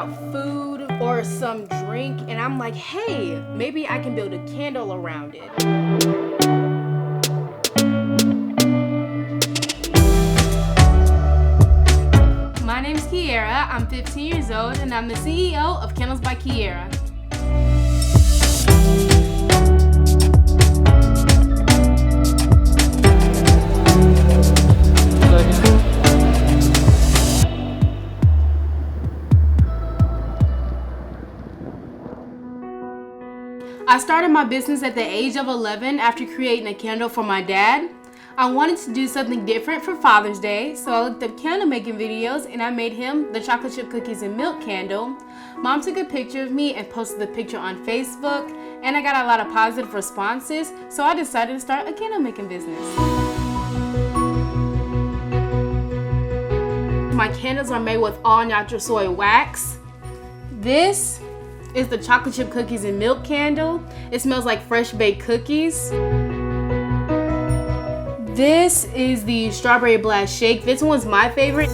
about food or some drink, and I'm like, hey, maybe I can build a candle around it. My name's Kiera, I'm 15 years old, and I'm the CEO of Candles by Kiera. I started my business at the age of 11 after creating a candle for my dad. I wanted to do something different for Father's Day, so I looked up candle making videos and I made him the chocolate chip cookies and milk candle. Mom took a picture of me and posted the picture on Facebook, and I got a lot of positive responses, so I decided to start a candle making business. My candles are made with all natural soy wax. This is the chocolate chip cookies and milk candle. It smells like fresh baked cookies. This is the strawberry blast shake. This one's my favorite.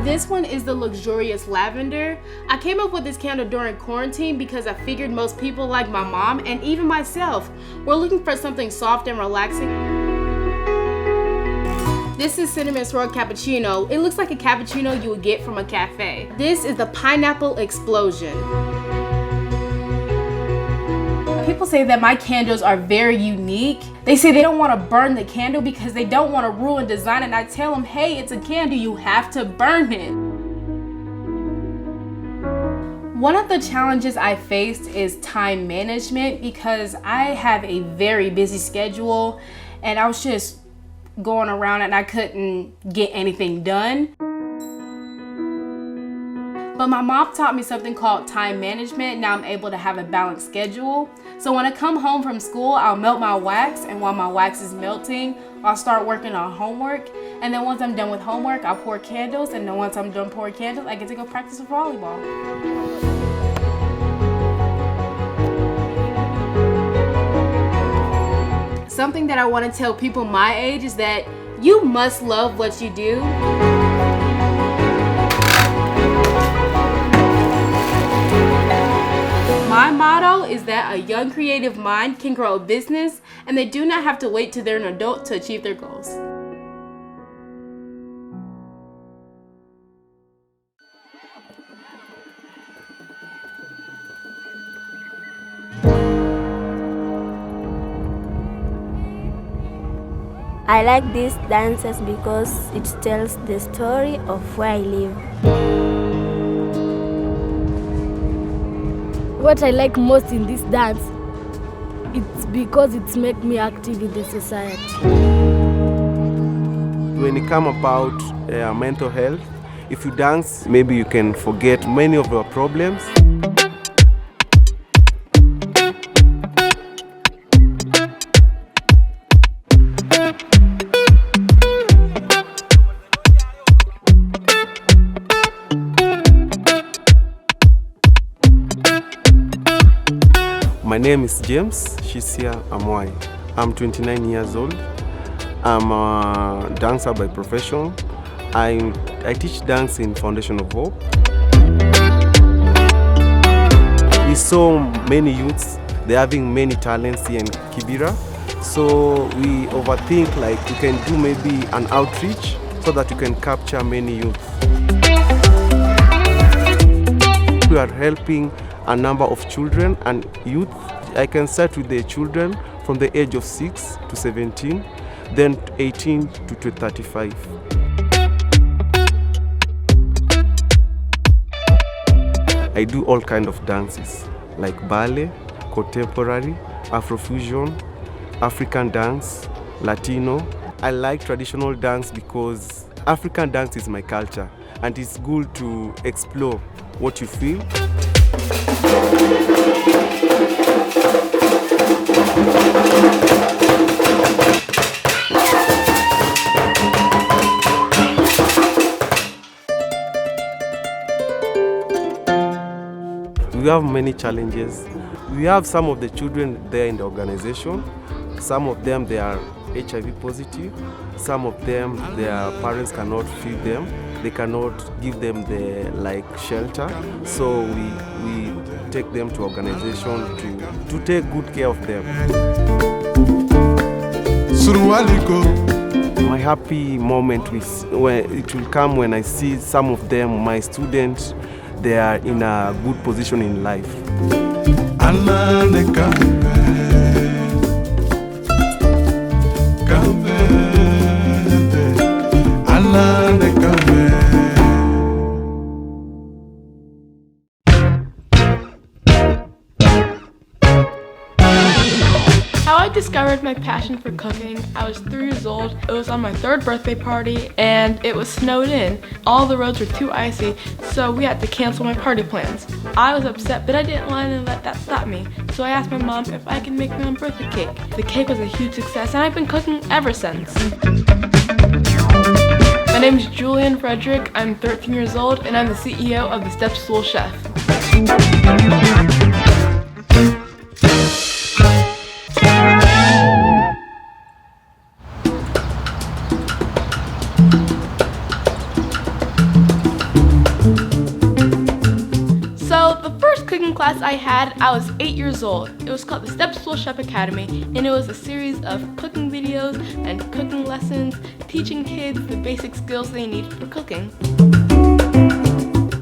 This one is the luxurious lavender. I came up with this candle during quarantine because I figured most people like my mom and even myself were looking for something soft and relaxing. This is cinnamon swirl cappuccino. It looks like a cappuccino you would get from a cafe. This is the pineapple explosion. People say that my candles are very unique. They say they don't want to burn the candle because they don't want to ruin design, and I tell them, hey, it's a candle, you have to burn it. One of the challenges I faced is time management because I have a very busy schedule and I was just going around and I couldn't get anything done. But my mom taught me something called time management. Now I'm able to have a balanced schedule. So when I come home from school, I'll melt my wax, and while my wax is melting, I'll start working on homework. And then once I'm done with homework, I'll pour candles, and then once I'm done pouring candles, I get to go practice volleyball. Something that I want to tell people my age is that you must love what you do. My motto is that a young creative mind can grow a business and they do not have to wait till they're an adult to achieve their goals. I like these dances because it tells the story of where I live. What I like most in this dance, it's because it's make me active in the society. When it comes about mental health, if you dance, maybe you can forget many of your problems. My name is James Shisia Amwai. I'm 29 years old. I'm a dancer by profession. I teach dance in Foundation of Hope. We saw many youths, they're having many talents here in Kibera. So we overthink like we can do maybe an outreach so that we can capture many youths. We are helping a number of children and youth. I can start with the children from the age of 6 to 17, then 18 to 35. I do all kinds of dances like ballet, contemporary, Afrofusion, African dance, Latino. I like traditional dance because African dance is my culture and it's good to explore what you feel. We have many challenges. We have some of the children there in the organization. Some of them, they are HIV positive. Some of them, their parents cannot feed them. they cannot give them the shelter. So we take them to organization to take good care of them. My happy moment it will come when I see some of them, my students, they are in a good position in life. How I discovered my passion for cooking, I was 3 years old. It was on my 3rd birthday party and it was snowed in. All the roads were too icy, so we had to cancel my party plans. I was upset, but I didn't want to let that stop me. So I asked my mom if I could make my own birthday cake. The cake was a huge success and I've been cooking ever since. My name is Julian Frederick, I'm 13 years old and I'm the CEO of the Step Stool Chef. Class I had, I was 8 years old. It was called the Step Stool Chef Academy, and it was a series of cooking videos and cooking lessons, teaching kids the basic skills they need for cooking.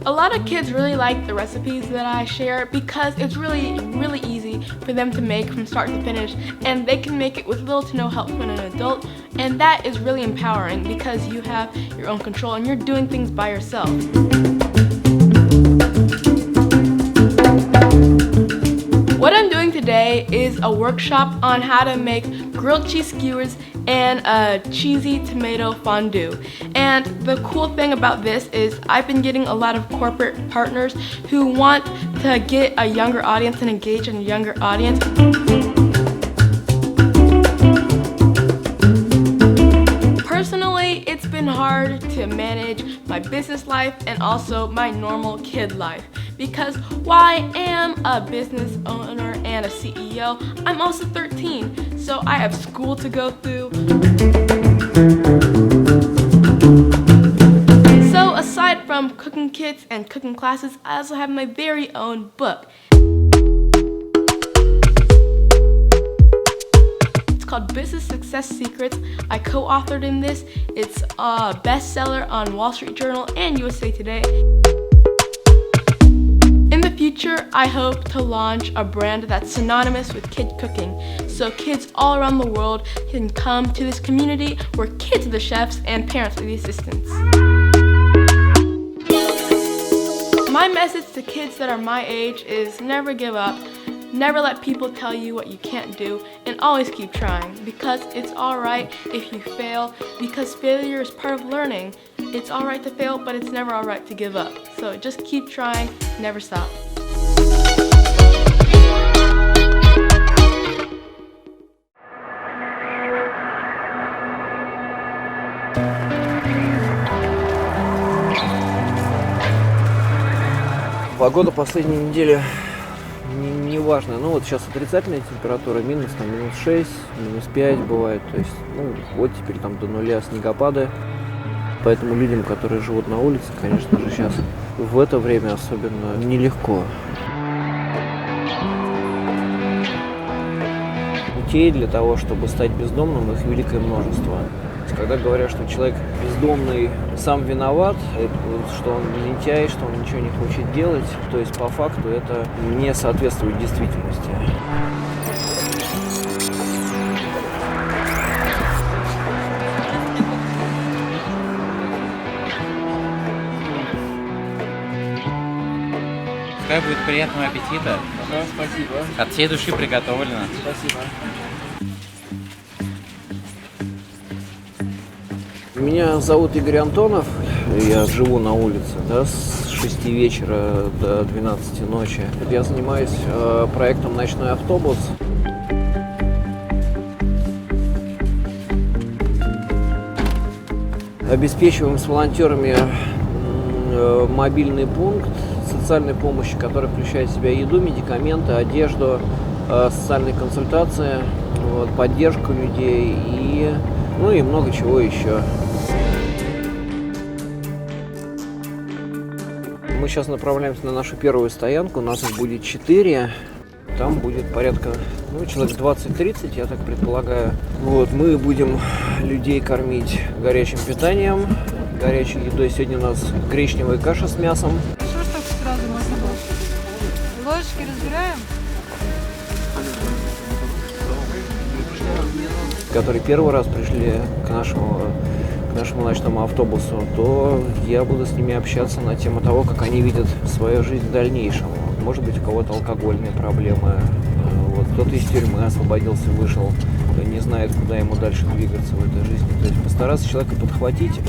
A lot of kids really like the recipes that I share because it's really easy for them to make from start to finish, and they can make it with little to no help from an adult, and that is really empowering because you have your own control and you're doing things by yourself. What I'm doing today is a workshop on how to make grilled cheese skewers and a cheesy tomato fondue. And the cool thing about this is I've been getting a lot of corporate partners who want to get a younger audience and engage in a younger audience. Personally, it's been hard to manage my business life and also my normal kid life. Because while I am a business owner and a CEO, I'm also 13, so I have school to go through. So aside from cooking kits and cooking classes, I also have my very own book. It's called Business Success Secrets. I co-authored in this. It's a bestseller on Wall Street Journal and USA Today. In the future, I hope to launch a brand that's synonymous with kid cooking, so kids all around the world can come to this community where kids are the chefs and parents are the assistants. My message to kids that are my age is never give up, never let people tell you what you can't do, and always keep trying, because it's alright if you fail, because failure is part of learning. It's alright to fail, but it's never alright to give up. So just keep trying, never stop. Погода последней недели неважная. Ну вот сейчас отрицательная температура, минус 6, минус 5 бывает. То есть, вот теперь там до 0 снегопады. Поэтому людям, которые живут на улице, конечно же, сейчас в это время особенно нелегко. Путей для того, чтобы стать бездомным, их великое множество. Когда говорят, что человек бездомный сам виноват, что он лентяй, что он ничего не хочет делать, то есть по факту это не соответствует действительности. Пускай будет приятного аппетита. Да, спасибо. От всей души приготовлено. Спасибо. Меня зовут Игорь Антонов, я живу на улице, да, с 6 вечера до 12 ночи. Я занимаюсь проектом «Ночной автобус». Обеспечиваем с волонтерами мобильный пункт социальной помощи, который включает в себя еду, медикаменты, одежду, социальные консультации, поддержку людей и много чего еще. Мы сейчас направляемся на нашу первую стоянку, у нас их будет 4. Там будет порядка, человек 20-30, я так предполагаю. Вот, мы будем людей кормить горячим питанием, горячей едой. Сегодня у нас гречневая каша с мясом. Что ж так сразу можно было? Ложечки разбираем? Которые первый раз пришли к нашему ночному автобусу, то я буду с ними общаться на тему того, как они видят свою жизнь в дальнейшем. Может быть, у кого-то алкогольные проблемы, вот, кто-то из тюрьмы освободился, вышел, не знает, куда ему дальше двигаться в этой жизни. То есть постараться человека подхватить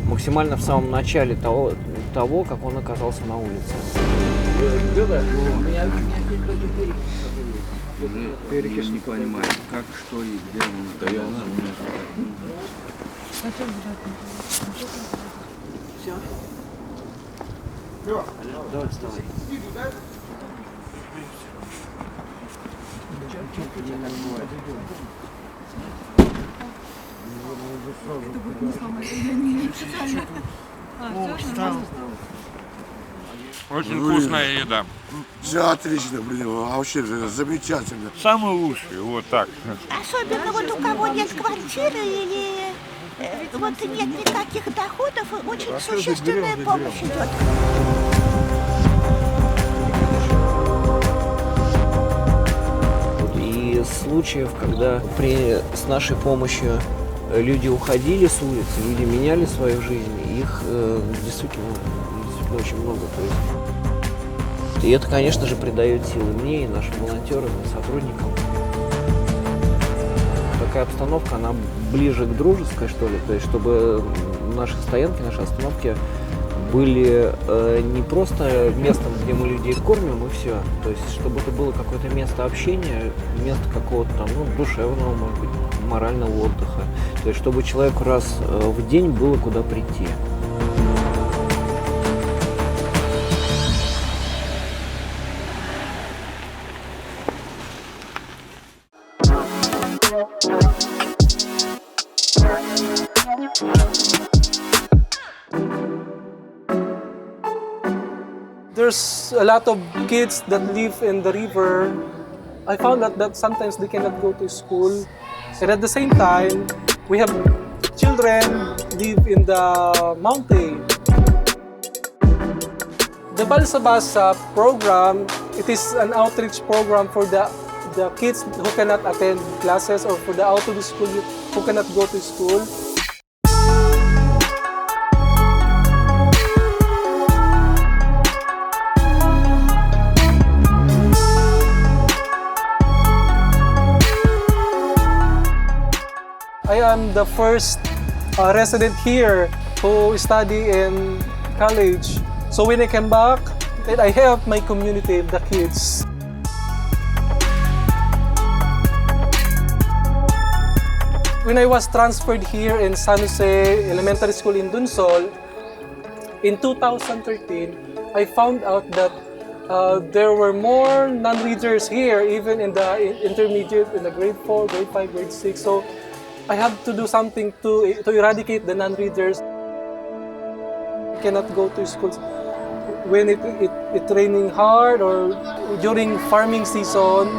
максимально в самом начале того, как он оказался на улице. Перекись не понимаю, как, что и где он стоял. Все? Давай, вставай. Очень вкусная еда. Все отлично, блин, вообще замечательно. Самый лучший, вот так. Особенно вот у кого нет квартиры или вот нет никаких доходов, очень существенная помощь идет. И случаев, когда с нашей помощью люди уходили с улицы, люди меняли свою жизнь, их действительно очень много. И это, конечно же, придает силы мне и нашим волонтерам, и сотрудникам. Такая обстановка, она ближе к дружеской, что ли, то есть чтобы наши стоянки, наши остановки были не просто местом, где мы людей кормим и все, то есть чтобы это было какое-то место общения, место какого-то там, душевного, может быть, морального отдыха, то есть чтобы человеку раз в день было куда прийти. There's a lot of kids that live in the river. I found out that sometimes they cannot go to school. And at the same time, we have children live in the mountain. The Balsa Basa program, it is an outreach program for the kids who cannot attend classes or for the out of the school who cannot go to school. I am the first resident here who study in college. So when I came back, I helped my community, the kids. When I was transferred here in San Jose Elementary School in Dunsol, in 2013, I found out that there were more non-readers here, even in the intermediate, in the grade 4, grade 5, grade 6. So I had to do something to eradicate the non-readers. You cannot go to school when it's raining hard or during farming season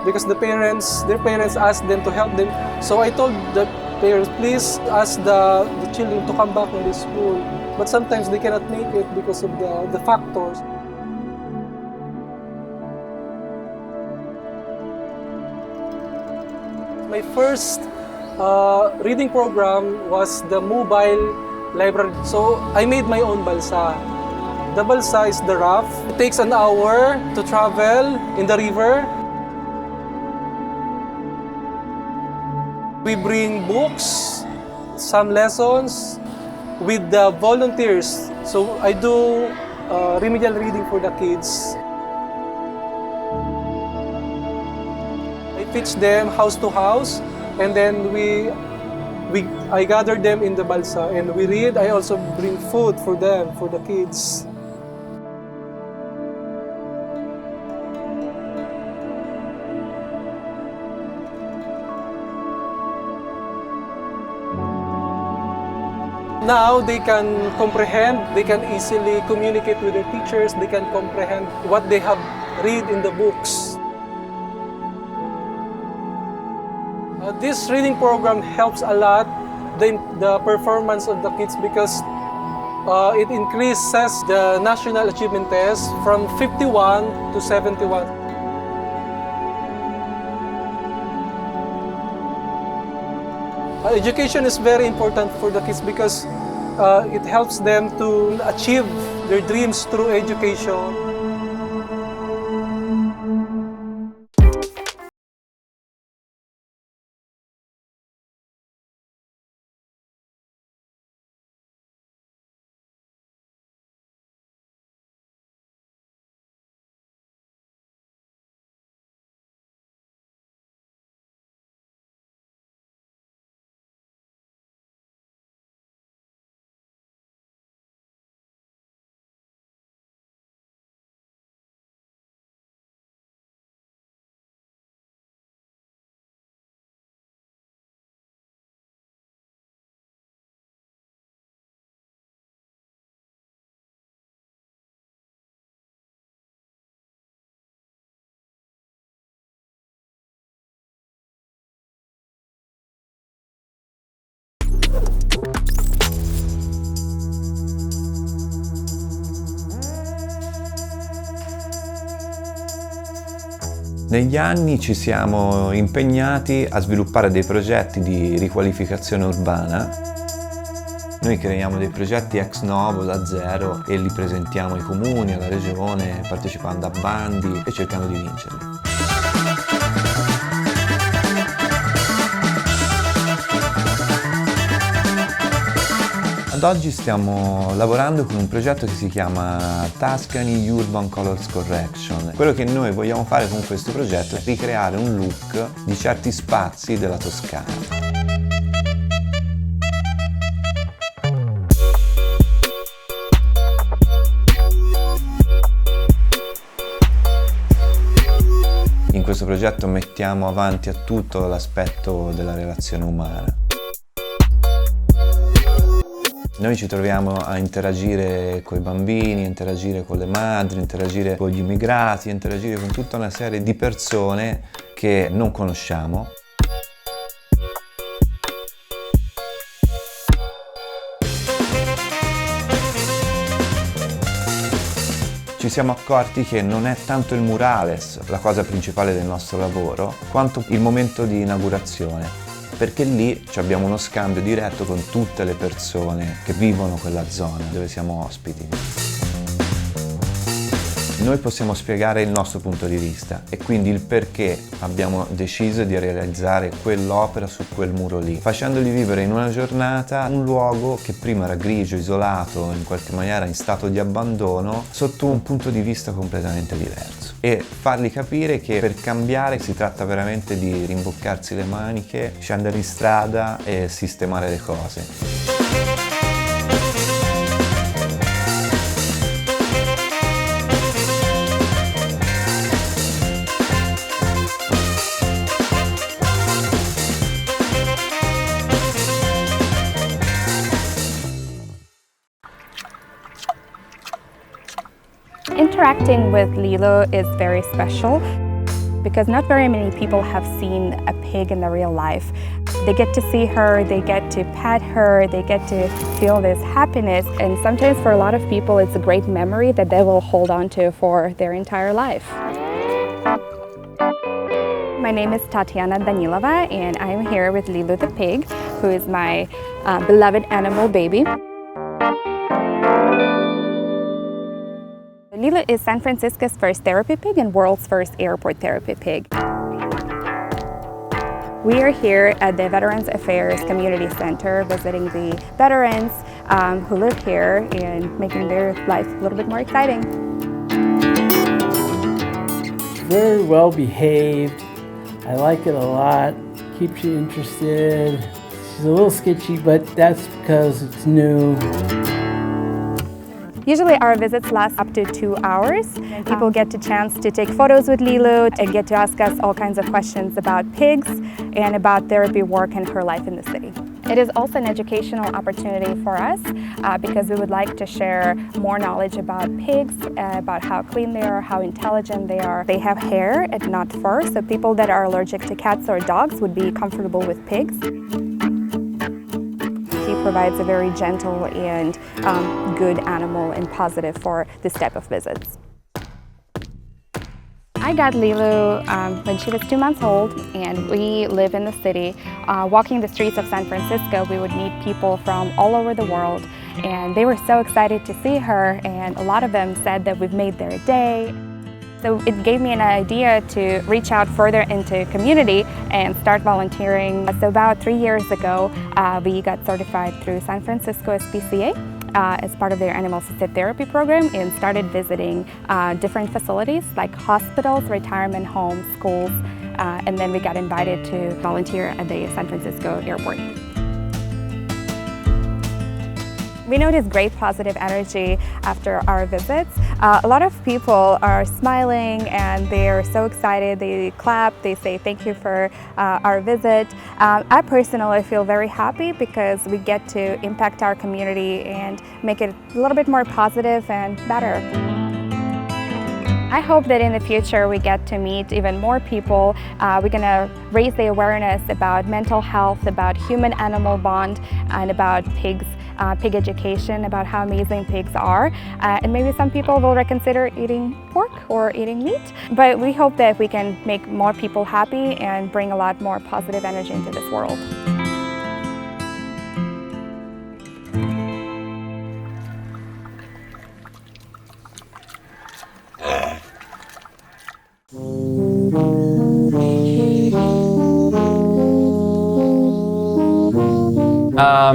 because their parents asked them to help them. So I told the parents, please ask the children to come back in the school. But sometimes they cannot make it because of the factors. My first reading program was the mobile library. So I made my own balsa. The balsa is the raft. It takes an hour to travel in the river. We bring books, some lessons with the volunteers. So I do remedial reading for the kids. I teach them house to house. And then I gather them in the balsa and we read. I also bring food for them, for the kids. now they can comprehend, they can easily communicate with their teachers, they can comprehend what they have read in the books. This reading program helps a lot the performance of the kids because it increases the national achievement test from 51 to 71. Education is very important for the kids because it helps them to achieve their dreams through education. Negli anni ci siamo impegnati a sviluppare dei progetti di riqualificazione urbana. Noi creiamo dei progetti ex novo, da zero, e li presentiamo ai comuni, alla regione, partecipando a bandi e cercando di vincerli. Ad oggi stiamo lavorando con un progetto che si chiama Tuscany Urban Colors Correction. Quello che noi vogliamo fare con questo progetto è ricreare un look di certi spazi della Toscana. In questo progetto mettiamo avanti a tutto l'aspetto della relazione umana. Noi ci troviamo a interagire con i bambini, interagire con le madri, interagire con gli immigrati, interagire con tutta una serie di persone che non conosciamo. Ci siamo accorti che non è tanto il murales la cosa principale del nostro lavoro, quanto il momento di inaugurazione. Perché lì abbiamo uno scambio diretto con tutte le persone che vivono quella zona dove siamo ospiti. Noi possiamo spiegare il nostro punto di vista e quindi il perché abbiamo deciso di realizzare quell'opera su quel muro lì, facendoli vivere in una giornata un luogo che prima era grigio, isolato, in qualche maniera in stato di abbandono, sotto un punto di vista completamente diverso. E fargli capire che per cambiare si tratta veramente di rimboccarsi le maniche, scendere in strada e sistemare le cose. Interacting with Lilo is very special because not very many people have seen a pig in the real life. They get to see her, they get to pet her, they get to feel this happiness, and sometimes for a lot of people it's a great memory that they will hold on to for their entire life. My name is Tatiana Danilova and I'm here with Lilo the pig, who is my beloved animal baby. Lilo is San Francisco's first therapy pig and world's first airport therapy pig. We are here at the Veterans Affairs Community Center visiting the veterans who live here and making their life a little bit more exciting. Very well behaved. I like it a lot. Keeps you interested. She's a little sketchy, but that's because it's new. Usually our visits last up to 2 hours. People get the chance to take photos with Lilo and get to ask us all kinds of questions about pigs and about therapy work and her life in the city. It is also an educational opportunity for us because we would like to share more knowledge about pigs, about how clean they are, how intelligent they are. They have hair and not fur, so people that are allergic to cats or dogs would be comfortable with pigs. He provides a very gentle and good animal and positive for this type of visits. I got Lilu when she was 2 months old, and we live in the city. Walking the streets of San Francisco, we would meet people from all over the world, and they were so excited to see her, and a lot of them said that we've made their day. So it gave me an idea to reach out further into community and start volunteering. So about 3 years ago, we got certified through San Francisco SPCA as part of their animal-assisted therapy program and started visiting different facilities like hospitals, retirement homes, schools, and then we got invited to volunteer at the San Francisco airport. We notice great positive energy after our visits. A lot of people are smiling and they're so excited. They clap, they say thank you for our visit. I personally feel very happy because we get to impact our community and make it a little bit more positive and better. I hope that in the future we get to meet even more people. We're going to raise the awareness about mental health, about human-animal bond, and about pigs. Pig education, about how amazing pigs are, and maybe some people will reconsider eating pork or eating meat, but we hope that we can make more people happy and bring a lot more positive energy into this world.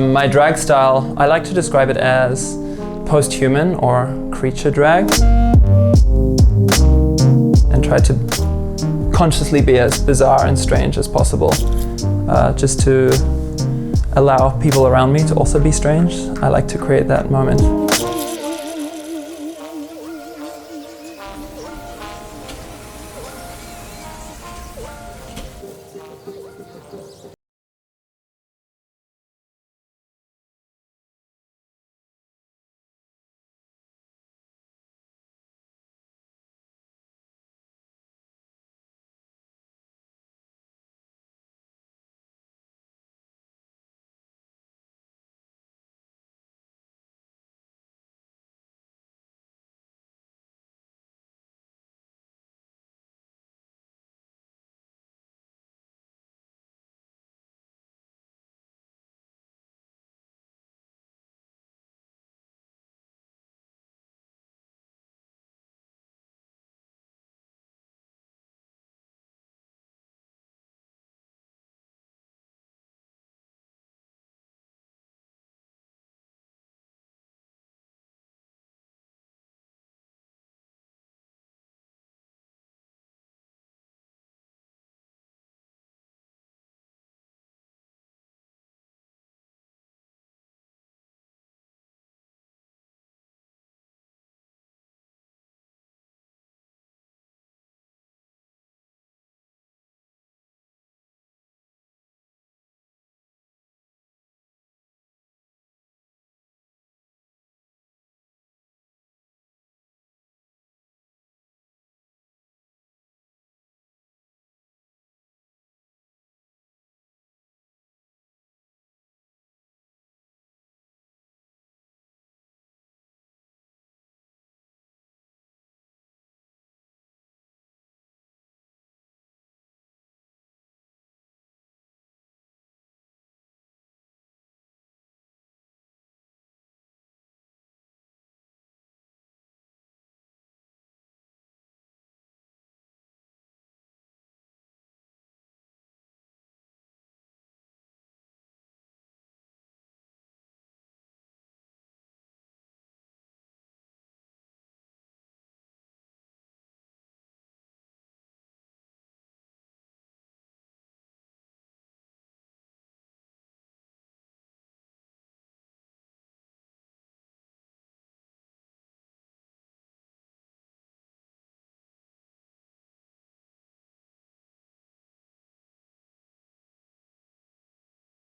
My drag style, I like to describe it as post-human or creature drag, and try to consciously be as bizarre and strange as possible, just to allow people around me to also be strange. I like to create that moment.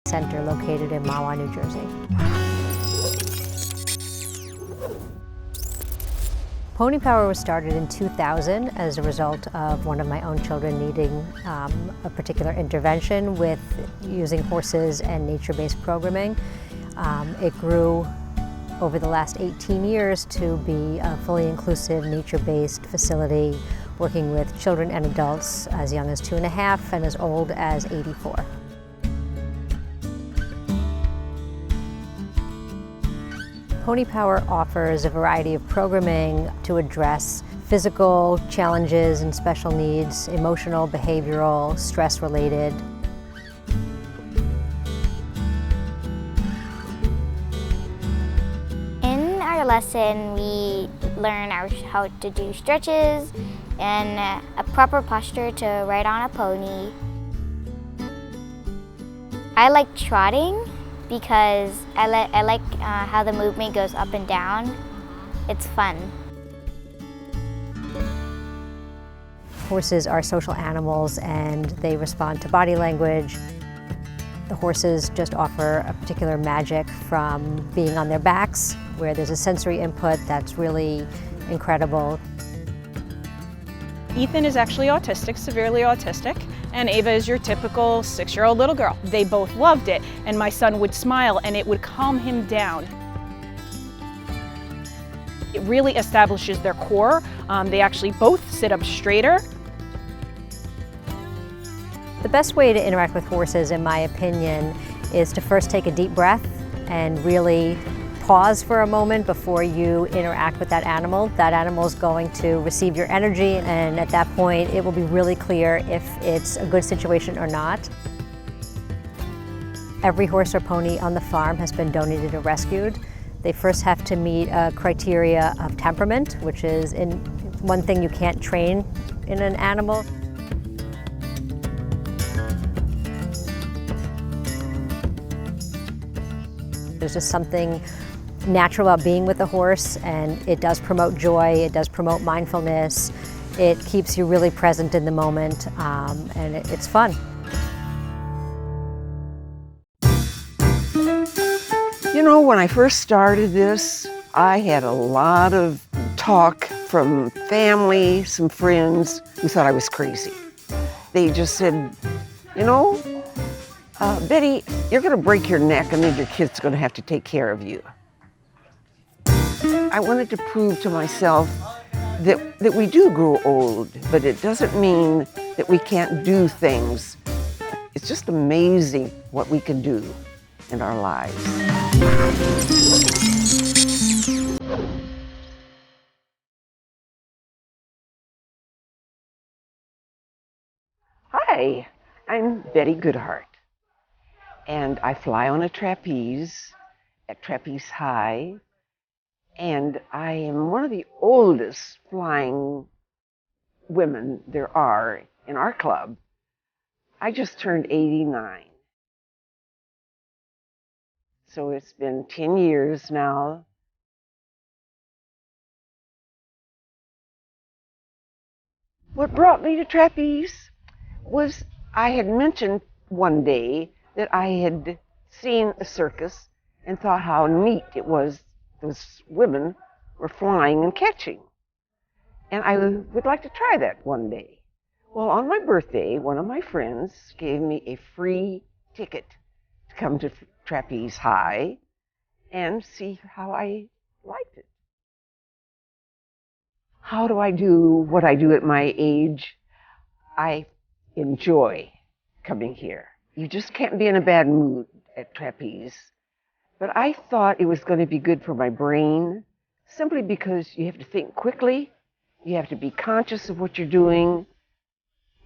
center located in Mahwah, New Jersey. Pony Power was started in 2000 as a result of one of my own children needing a particular intervention with using horses and nature-based programming. It grew over the last 18 years to be a fully inclusive nature-based facility working with children and adults as young as 2.5 and as old as 84. Pony Power offers a variety of programming to address physical challenges and special needs, emotional, behavioral, stress-related. In our lesson, we learn how to do stretches and a proper posture to ride on a pony. I like trotting because I like how the movement goes up and down. It's fun. Horses are social animals and they respond to body language. The horses just offer a particular magic from being on their backs, where there's a sensory input that's really incredible. Ethan is actually autistic, severely autistic, and Ava is your typical 6-year-old little girl. They both loved it, and my son would smile and it would calm him down. It really establishes their core. They actually both sit up straighter. The best way to interact with horses, in my opinion, is to first take a deep breath and really pause for a moment before you interact with that animal. That animal is going to receive your energy, and at that point it will be really clear if it's a good situation or not. Every horse or pony on the farm has been donated or rescued. They first have to meet a criteria of temperament, which is one thing you can't train in an animal. There's just something natural about being with a horse, and it does promote joy, it does promote mindfulness, it keeps you really present in the moment, and it's fun. You know, when I first started this, I had a lot of talk from family, some friends who thought I was crazy. They just said, you know, Betty, you're going to break your neck and then your kid's going to have to take care of you. I wanted to prove to myself that we do grow old, but it doesn't mean that we can't do things. It's just amazing what we can do in our lives. Hi, I'm Betty Goodhart, and I fly on a trapeze at Trapeze High. And I am one of the oldest flying women there are in our club. I just turned 89. So it's been 10 years now. What brought me to trapeze was I had mentioned one day that I had seen a circus and thought how neat it was. Those women were flying and catching. And I would like to try that one day. Well, on my birthday, one of my friends gave me a free ticket to come to Trapeze High and see how I liked it. How do I do what I do at my age? I enjoy coming here. You just can't be in a bad mood at trapeze. But I thought it was going to be good for my brain, simply because you have to think quickly, you have to be conscious of what you're doing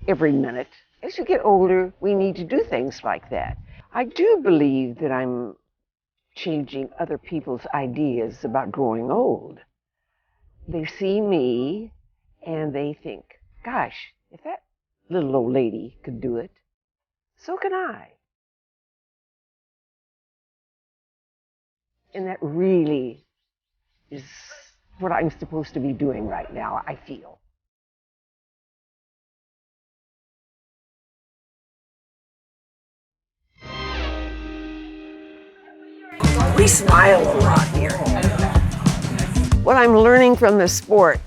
every minute. As you get older, we need to do things like that. I do believe that I'm changing other people's ideas about growing old. They see me and they think, gosh, if that little old lady could do it, so can I. And that really is what I'm supposed to be doing right now, I feel. We smile a lot here. What I'm learning from this sport,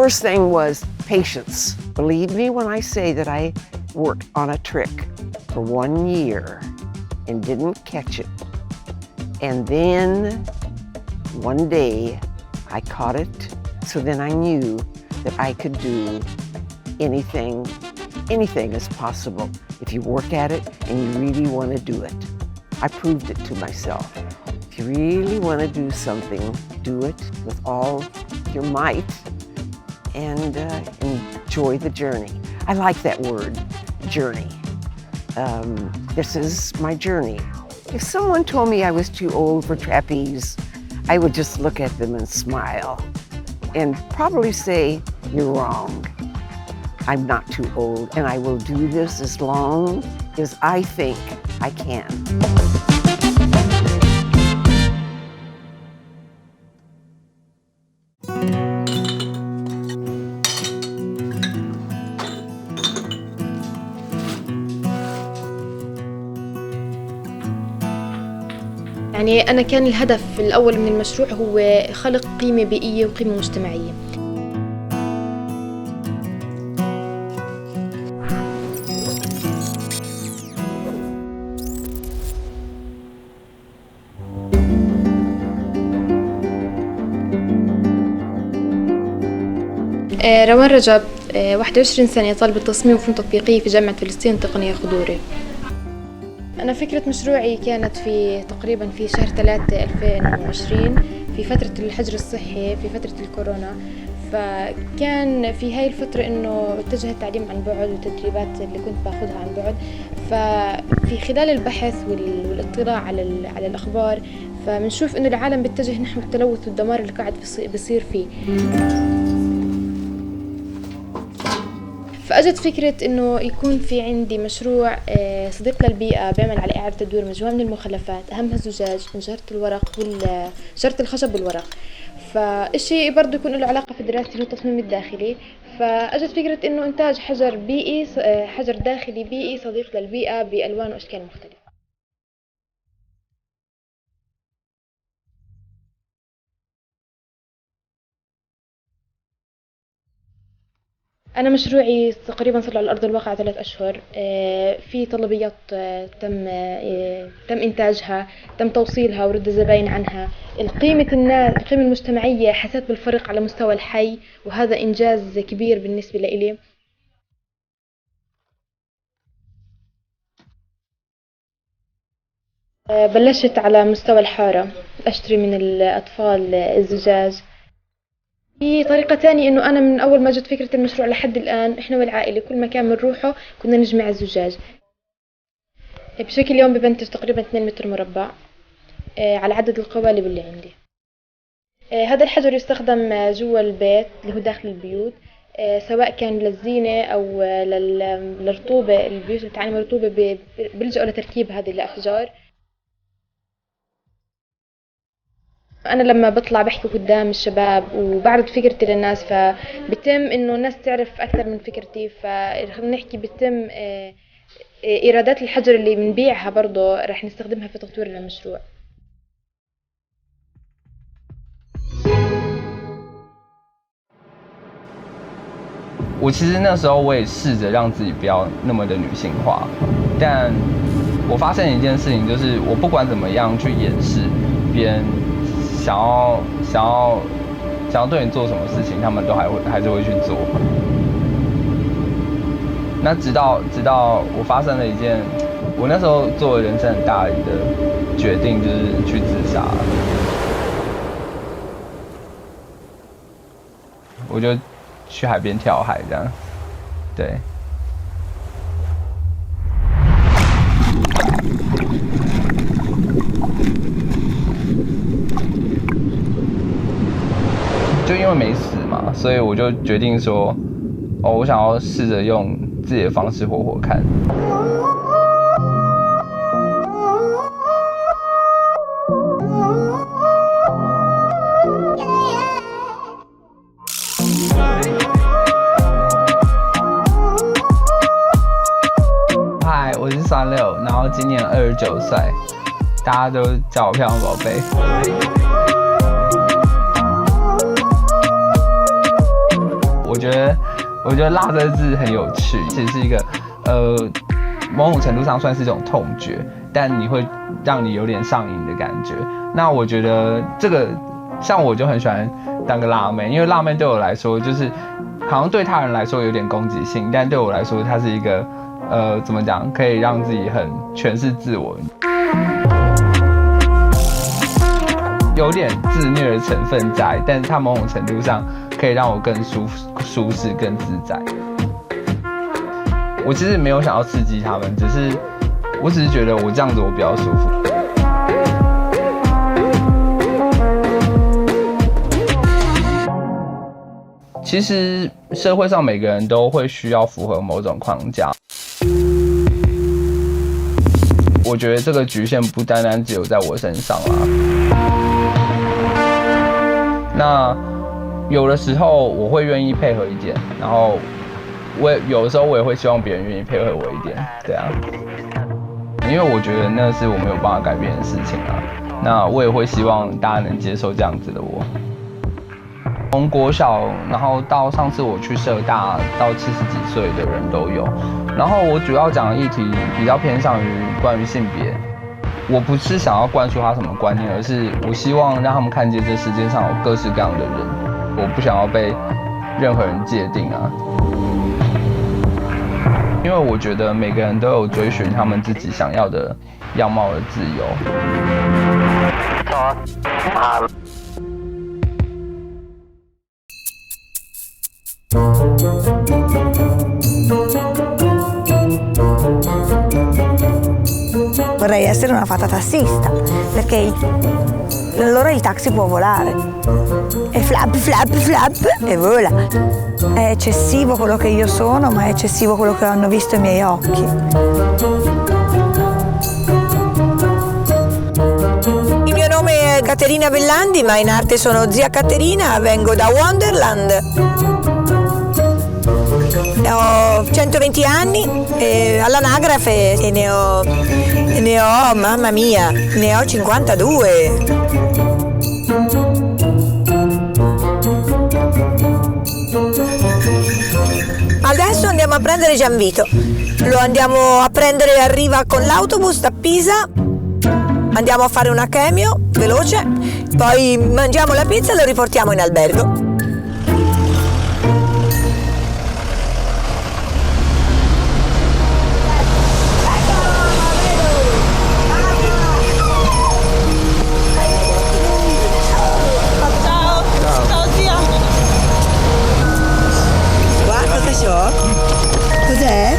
first thing was patience. Believe me when I say that I worked on a trick for 1 year and didn't catch it. And then one day I caught it, so then I knew that I could do anything is possible if you work at it and you really want to do it. I proved it to myself. If you really want to do something, do it with all your might and enjoy the journey. I like that word, journey. This is my journey. If someone told me I was too old for trapeze, I would just look at them and smile and probably say, you're wrong. I'm not too old, and I will do this as long as I think I can. يعني أنا كان الهدف الأول من المشروع هو خلق قيمة بيئية وقيمة مجتمعية. روان رجب 21 سنة، طالبة تصميم وفنون تطبيقية في جامعة فلسطين التقنية خضوري. أنا فكرة مشروعي كانت تقريبا في شهر 3 2020 في فترة الحجر الصحي في فترة الكورونا. فكان في هاي الفترة إنه اتجه التعليم عن بعد والتدريبات اللي كنت باخذها عن بعد. ففي خلال البحث والاطلاع على الأخبار فبنشوف إنه العالم بيتجه نحو التلوث والدمار اللي قاعد بيصير فيه. فأجت فكرة إنه يكون في عندي مشروع صديق للبيئة بيعمل على إعادة تدوير مجموعة من المخلفات، أهمها الزجاج من شجرة الورق شجرة الخشب والورق. فإشي برضه يكون له علاقة في دراستي والتصميم الداخلي. فأجت فكرة إنه إنتاج حجر بيئي، حجر داخلي بيئي صديق للبيئة بألوان وأشكال مختلفة. أنا مشروعي تقريبا صار على أرض الواقع 3 أشهر. في طلبيات تم إنتاجها، تم توصيلها ورد الزباين عنها. القيمة المجتمعية حسيت بالفرق على مستوى الحي، وهذا إنجاز كبير بالنسبة لإلي. بلشت على مستوى الحارة أشتري من الأطفال الزجاج. في طريقة تانية إنه أنا من أول ما جت فكرة المشروع لحد الآن إحنا والعائلة كل مكان بنروحه كنا نجمع الزجاج. بشكل يومي بنتج تقريبا 2 متر مربع على عدد القوالب اللي عندي. هذا الحجر يستخدم جوا البيت اللي هو داخل البيوت، سواء كان للزينة أو للرطوبة. البيوت اللي بتعاني من رطوبة بيلجأوا لتركيب هذه الأحجار. أنا لما بطلع بحكي قدام الشباب وبعرض فكرتي للناس فبتم إنه الناس تعرف أكثر من فكرتي. فخلينا نحكي بتم إيرادات الحجر اللي بنبيعها برضه رح نستخدمها في تطوير المشروع.我其实那时候我也试着让自己不要那么的女性化，但我发现一件事情，就是我不管怎么样去掩饰别人想要对你做什么事情，他们都还是会去做。那直到我发生了一件，我那时候做了人生很大的一个决定，就是去自杀。我就去海边跳海这样，对。就因为没死嘛，所以我就决定说，我想要试着用自己的方式活活看。嗨，我是36，然后今年29岁。大家都叫我漂亮宝贝。我觉得辣这个字很有趣，其实是一个某种程度上算是一种痛觉，但你会让你有点上瘾的感觉。那我觉得这个像我就很喜欢当个辣妹，因为辣妹对我来说就是好像对他人来说有点攻击性，但对我来说它是一个怎么讲，可以让自己很诠释自我，有点自虐的成分在，但是它某种程度上可以让我更舒适、更自在。我其实没有想要刺激他们，我只是觉得我这样子我比较舒服。其实社会上每个人都会需要符合某种框架，我觉得这个局限不单单只有在我身上啦。那有的时候我会愿意配合一点，然后有的时候我也会希望别人愿意配合我一点，对啊，因为我觉得那是我没有办法改变的事情啊。那我也会希望大家能接受这样子的我。从国小，然后到上次我去社大，到70几岁的人都有。然后我主要讲的议题比较偏向于关于性别。我不是想要灌输他什么观念，而是我希望让他们看见这世界上有各式各样的人。我不想要被任何人界定啊，因为我觉得每个人都有追寻他们自己想要的样貌的自由。Vorrei essere una fata tassista, perché allora il taxi può volare. E flap, flap, flap, e vola. È eccessivo quello che io sono, ma è eccessivo quello che hanno visto i miei occhi. Il mio nome è Caterina Bellandi, ma in arte sono zia Caterina, vengo da Wonderland. Ho 120 anni all'anagrafe e ne ho, mamma mia, ne ho 52. Adesso andiamo a prendere Gianvito. Lo andiamo a prendere, arriva con l'autobus da Pisa. Andiamo a fare una chemio veloce, poi mangiamo la pizza e lo riportiamo in albergo. Cos'è?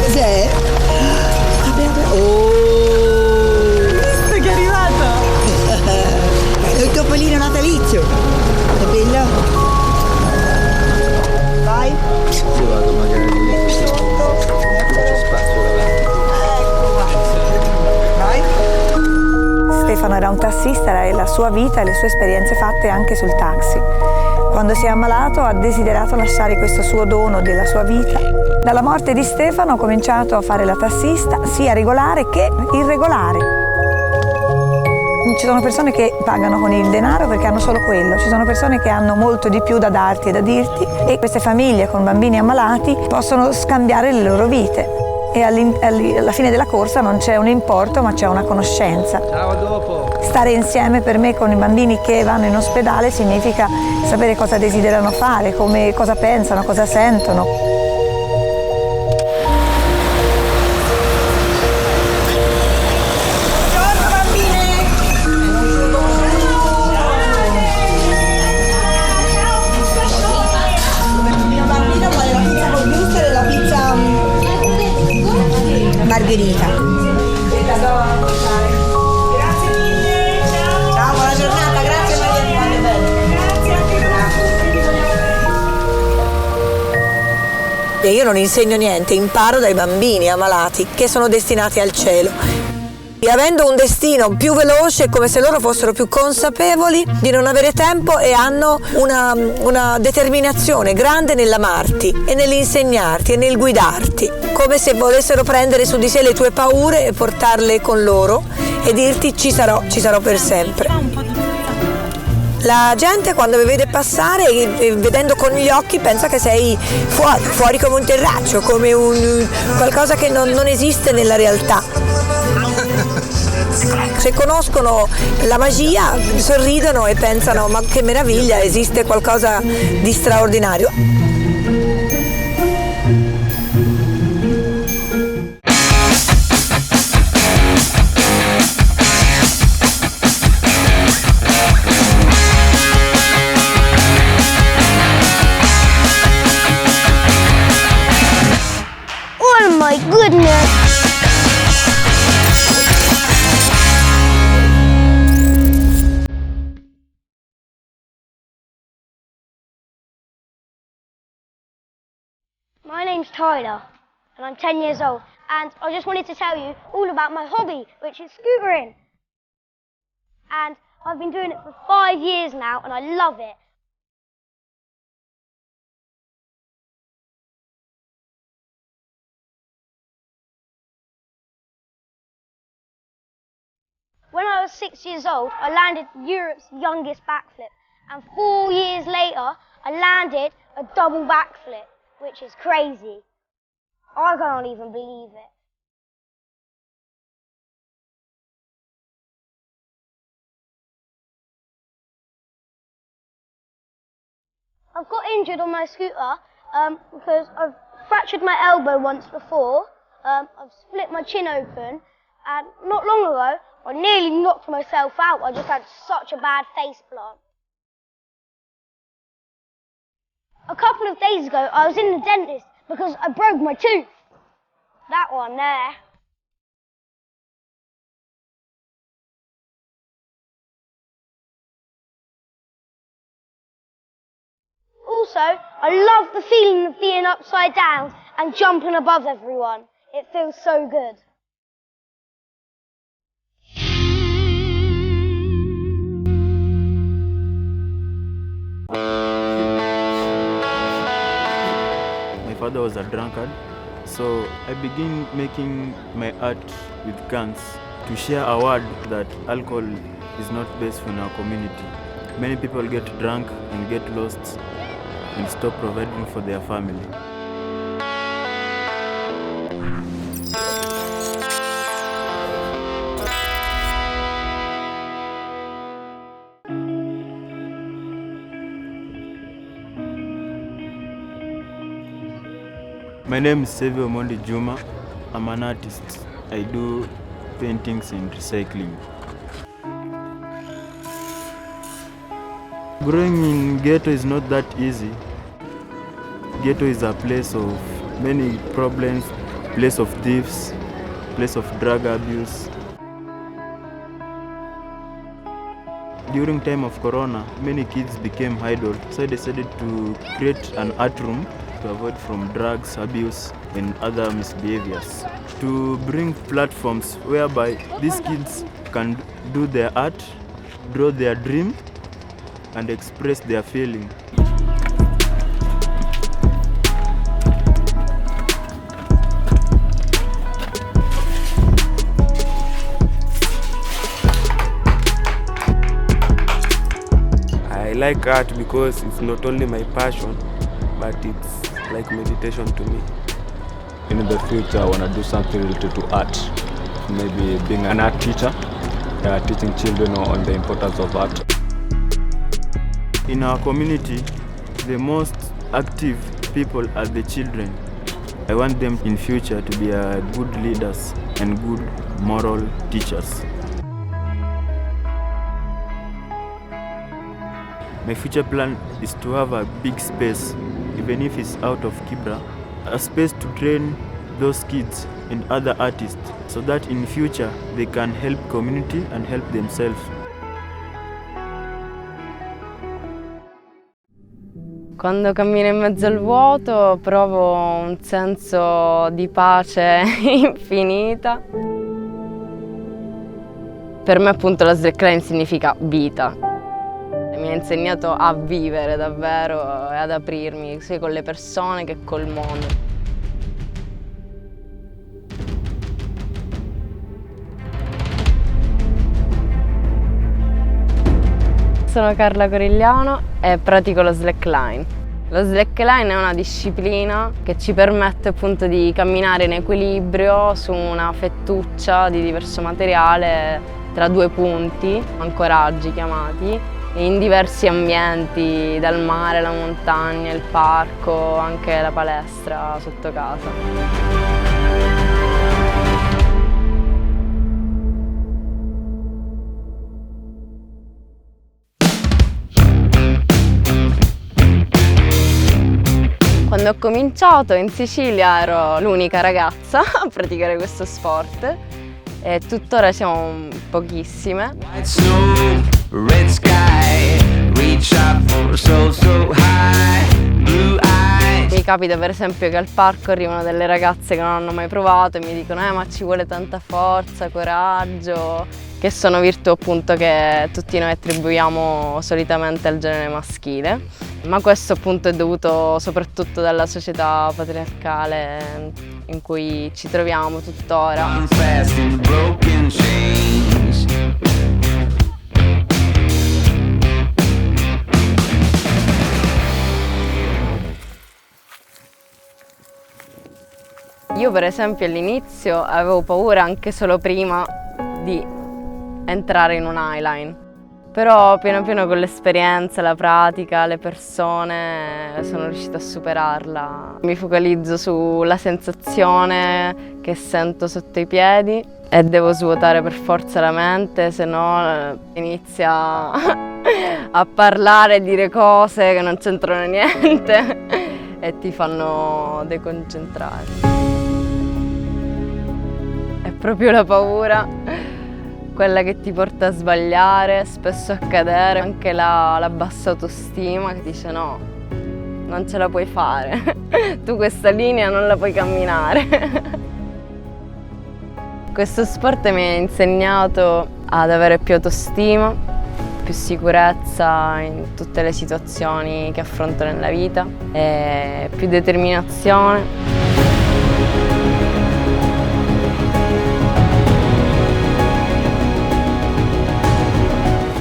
Cos'è? Oh! Visto che è arrivato! È il topolino natalizio! È bello? Vai! Io vado magari lì. C'è spazio davanti. Ecco, vai! Stefano era un tassista e la sua vita e le sue esperienze fatte anche sul taxi. Quando si è ammalato ha desiderato lasciare questo suo dono della sua vita. Dalla morte di Stefano ho cominciato a fare la tassista sia regolare che irregolare. Ci sono persone che pagano con il denaro perché hanno solo quello, ci sono persone che hanno molto di più da darti e da dirti e queste famiglie con bambini ammalati possono scambiare le loro vite e alla fine della corsa non c'è un importo ma c'è una conoscenza. Ciao, a dopo! Stare insieme per me con i bambini che vanno in ospedale significa sapere cosa desiderano fare, cosa pensano, cosa sentono. Margherita. Grazie mille. Ciao, buona giornata. Grazie Margherita. E io non insegno niente, imparo dai bambini ammalati che sono destinati al cielo. E avendo un destino più veloce, è come se loro fossero più consapevoli di non avere tempo e hanno una determinazione grande nell'amarti e nell'insegnarti e nel guidarti, come se volessero prendere su di sé le tue paure e portarle con loro e dirti ci sarò per sempre. La gente quando vi vede passare, vedendo con gli occhi, pensa che sei fuori come un terraccio, come qualcosa che non esiste nella realtà. Se conoscono la magia, sorridono e pensano ma che meraviglia, esiste qualcosa di straordinario. Oh my goodness! My name's Tyler, and I'm 10 years old, and I just wanted to tell you all about my hobby, which is scootering. And I've been doing it for 5 years now, and I love it. When I was 6 years old, I landed Europe's youngest backflip, and 4 years later, I landed a double backflip, which is crazy. I can't even believe it. I've got injured on my scooter because I've fractured my elbow once before, I've split my chin open, and not long ago, I nearly knocked myself out. I just had such a bad face plant. A couple of days ago, I was in the dentist because I broke my tooth. That one there. Also, I love the feeling of being upside down and jumping above everyone. It feels so good. My father was a drunkard, so I began making my art with cans to share a word that alcohol is not best for our community. Many people get drunk and get lost and stop providing for their family. My name is Sevio Mondi Juma. I'm an artist. I do paintings and recycling. Growing in ghetto is not that easy. Ghetto is a place of many problems, place of thieves, place of drug abuse. During time of Corona, many kids became idle, so I decided to create an art room to avoid from drugs, abuse, and other misbehaviors. To bring platforms whereby these kids can do their art, draw their dream, and express their feeling. I like art because it's not only my passion, but it's like meditation to me. In the future, I want to do something related to art. Maybe being an art teacher, teaching children on the importance of art. In our community, the most active people are the children. I want them in future to be good leaders and good moral teachers. My future plan is to have a big space, even if it's out of Kibra, a space to train those kids and other artists so that in future they can help community and help themselves. Quando cammino in mezzo al vuoto provo un senso di pace infinita. Per me appunto la slackline significa vita. Mi ha insegnato a vivere davvero e ad aprirmi sia con le persone che col mondo. Sono Carla Corigliano e pratico lo slackline. Lo slackline è una disciplina che ci permette appunto di camminare in equilibrio su una fettuccia di diverso materiale tra due punti, ancoraggi chiamati, in diversi ambienti, dal mare, la montagna, il parco, anche la palestra sotto casa. Quando ho cominciato in Sicilia ero l'unica ragazza a praticare questo sport e tuttora siamo pochissime. Mi capita per esempio che al parco arrivano delle ragazze che non hanno mai provato e mi dicono ma ci vuole tanta forza, coraggio, che sono virtù appunto che tutti noi attribuiamo solitamente al genere maschile, ma questo appunto è dovuto soprattutto dalla società patriarcale in cui ci troviamo tuttora. Io per esempio all'inizio avevo paura anche solo prima di entrare in un eyeline, però piano piano con l'esperienza, la pratica, le persone sono riuscita a superarla. Mi focalizzo sulla sensazione che sento sotto i piedi e devo svuotare per forza la mente, se no inizia a parlare e dire cose che non c'entrano niente e ti fanno deconcentrare. È proprio la paura, quella che ti porta a sbagliare, spesso a cadere, anche la bassa autostima che dice no, non ce la puoi fare, tu questa linea non la puoi camminare. Questo sport mi ha insegnato ad avere più autostima, più sicurezza in tutte le situazioni che affronto nella vita e più determinazione.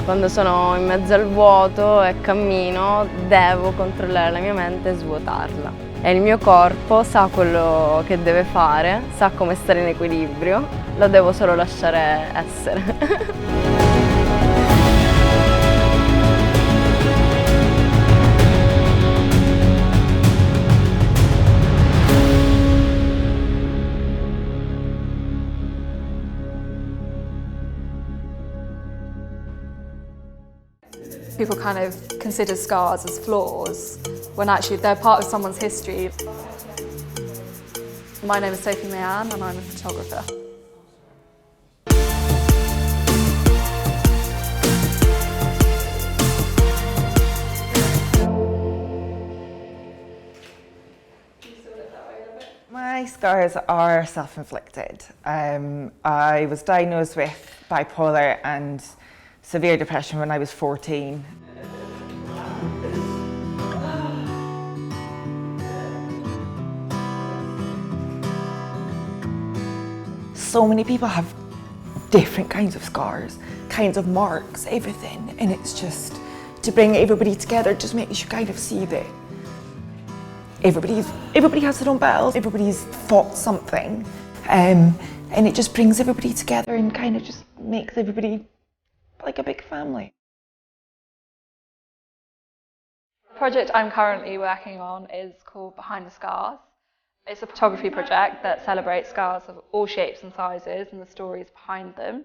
Quando sono in mezzo al vuoto e cammino, devo controllare la mia mente e svuotarla. E il mio corpo sa quello che deve fare, sa come stare in equilibrio, lo devo solo lasciare essere. People kind of consider scars as flaws, when actually they're part of someone's history. My name is Sophie Mayanne and I'm a photographer. My scars are self-inflicted. I was diagnosed with bipolar and severe depression when I was 14. So many people have different kinds of scars, kinds of marks, everything, and it's just to bring everybody together just makes you kind of see that everybody has their own battles, everybody's fought something, and it just brings everybody together and kind of just makes everybody like a big family. The project I'm currently working on is called Behind the Scars. It's a photography project that celebrates scars of all shapes and sizes and the stories behind them.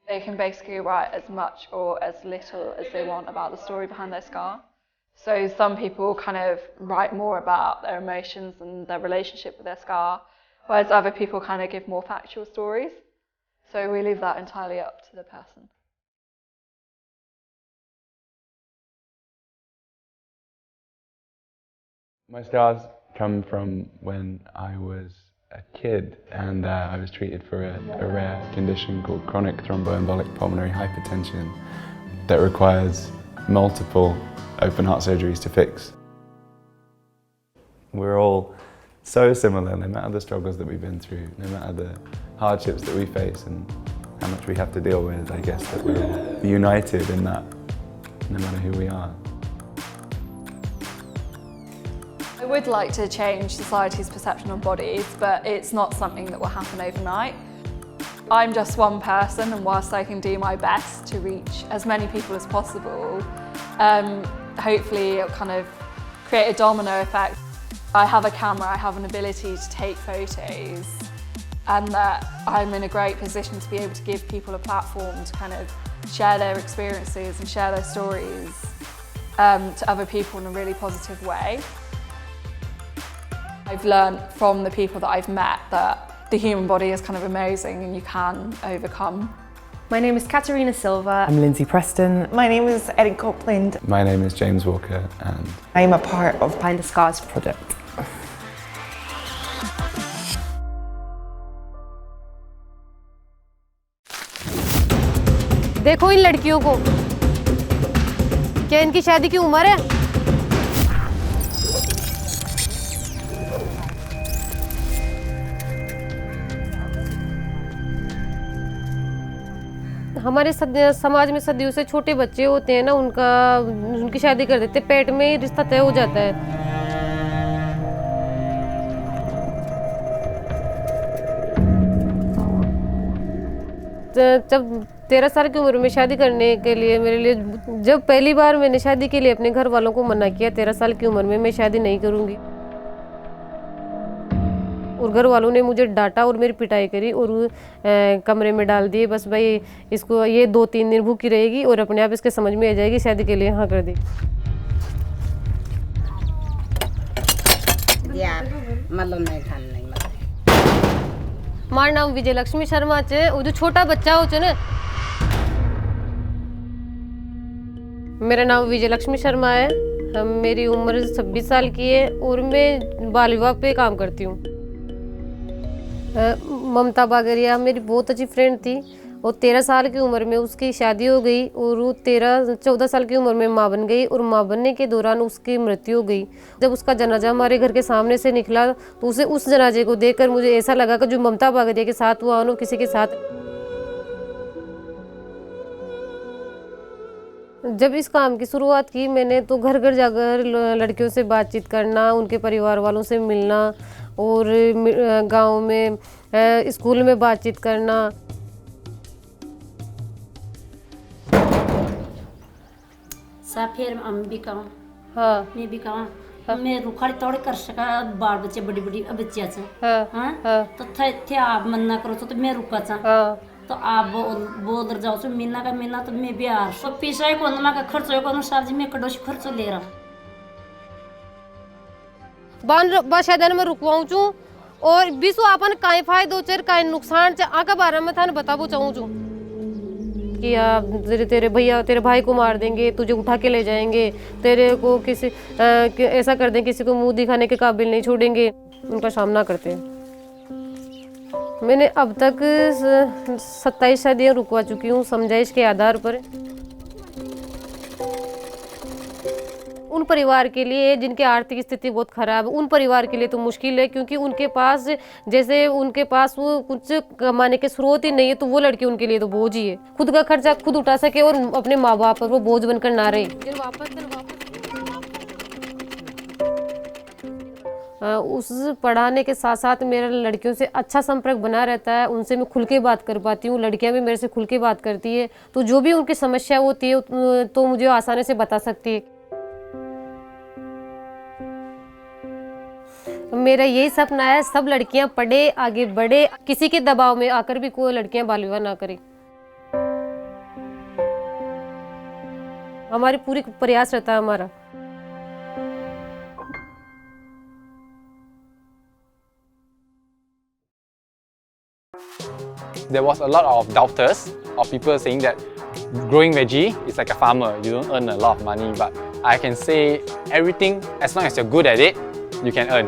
They can basically write as much or as little as they want about the story behind their scar. So some people kind of write more about their emotions and their relationship with their scar, whereas other people kind of give more factual stories. So we leave that entirely up to the person. My scars come from when I was a kid, and I was treated for a rare condition called chronic thromboembolic pulmonary hypertension that requires multiple open heart surgeries to fix. We're all so similar, no matter the struggles that we've been through, no matter the hardships that we face and how much we have to deal with. I guess that we're united in that, no matter who we are. I would like to change society's perception of bodies, but it's not something that will happen overnight. I'm just one person, and whilst I can do my best to reach as many people as possible, hopefully it'll kind of create a domino effect. I have a camera, I have an ability to take photos, and that I'm in a great position to be able to give people a platform to kind of share their experiences and share their stories to other people in a really positive way. I've learned from the people that I've met that the human body is kind of amazing and you can overcome. My name is Katerina Silva. I'm Lindsay Preston. My name is Erin Copeland. My name is James Walker, and I'm a part of Behind the Scars project. देखो इन लड़कियों को, क्या इनकी शादी की उम्र है? हमारे समाज में सदियों से छोटे बच्चे होते हैं ना, उनकी शादी कर देते, पेट में ही रिश्ता तय हो जाता है। जब 13 साल की उम्र में शादी करने के लिए मेरे लिए, जब पहली बार मैंने शादी के लिए अपने घर वालों को मना किया, 13 साल की उम्र में मैं शादी नहीं करूँगी, और घर वालों ने मुझे डांटा और मेरी पिटाई करी और कमरे में डाल दिए। बस भाई इसको ये 2-3 दिन भूखी रहेगी और अपने आप इसके समझ में आ जाएगी, शादी के लिए हाँ कर दी। मार नाम विजय लक्ष्मी शर्मा है, वो जो छोटा बच्चा हो ना, मेरा नाम विजय लक्ष्मी शर्मा है, मेरी उम्र 26 साल की है और मैं बाल विवाह पे काम करती हूँ। ममता बागरिया मेरी बहुत अच्छी फ्रेंड थी और 13 साल की उम्र में उसकी शादी हो गई और वो 14 साल की उम्र में माँ बन गई और माँ बनने के दौरान उसकी मृत्यु हो गई। जब उसका जनाजा हमारे घर के सामने से निकला तो उस जनाजे को देखकर मुझे ऐसा लगा कि जो ममता बागरिया के साथ हुआ उन्होंने किसी के साथ। जब इस काम की शुरुआत की मैंने तो घर घर जाकर लड़कियों से बातचीत करना, उनके परिवार वालों से मिलना और गांव में स्कूल में बातचीत करना। फिर हम भी कहूँ, हाँ मैं भी कहूँ, मैं रुखाड़ी तोड़ कर सका, बाल बच्चे बड़ी बड़ी बच्चियाँ से, हाँ तो थे आप मन ना करो तो मैं रुका था, तो आप बोल जाओ तो मिलना तो मैं भी आ तो पैसा को का खर्च हो को साल मैं कड़ोशी खर्च ले रहा बादशाह में रुकवाऊँ चूँ और बीसो आपन काय फायदो चर काय नुकसान च आका बारे में थाने बताबो चाहूँ चूँ कि तेरे भैया तेरे भाई को मार देंगे, तुझे उठा के ले जाएंगे, तेरे को किसी ऐसा कर देंगे, किसी को मुंह दिखाने के काबिल नहीं छोड़ेंगे, उनका सामना करते हैं। मैंने अब तक 27 शादियाँ रुकवा चुकी हूँ समझाइश के आधार पर। उन परिवार के लिए जिनकी आर्थिक स्थिति बहुत खराब है, उन परिवार के लिए तो मुश्किल है, क्योंकि उनके पास वो कुछ कमाने के स्रोत ही नहीं है, तो वो लड़की उनके लिए तो बोझ ही है। खुद का खर्चा खुद उठा सके और अपने माँ बाप पर वो बोझ बनकर ना रहे। उस पढ़ाने के साथ साथ मेरा लड़कियों से अच्छा संपर्क बना रहता है, उनसे मैं खुल के बात कर पाती हूँ, लड़कियाँ भी मेरे से खुल के बात करती है, तो जो भी उनकी समस्या होती है तो मुझे आसानी से बता सकती है। मेरा यही सपना है सब लड़कियां पढ़े, आगे बढ़े, किसी के दबाव में आकर भी कोई लड़कियां बाल विवाह ना करें। हमारी पूरी प्रयास रहता है हमारा। There was a lot of doubters, of people saying that growing veggie is like a farmer, you don't earn a lot of money, but I can say everything, as long as you're good at it, you can earn.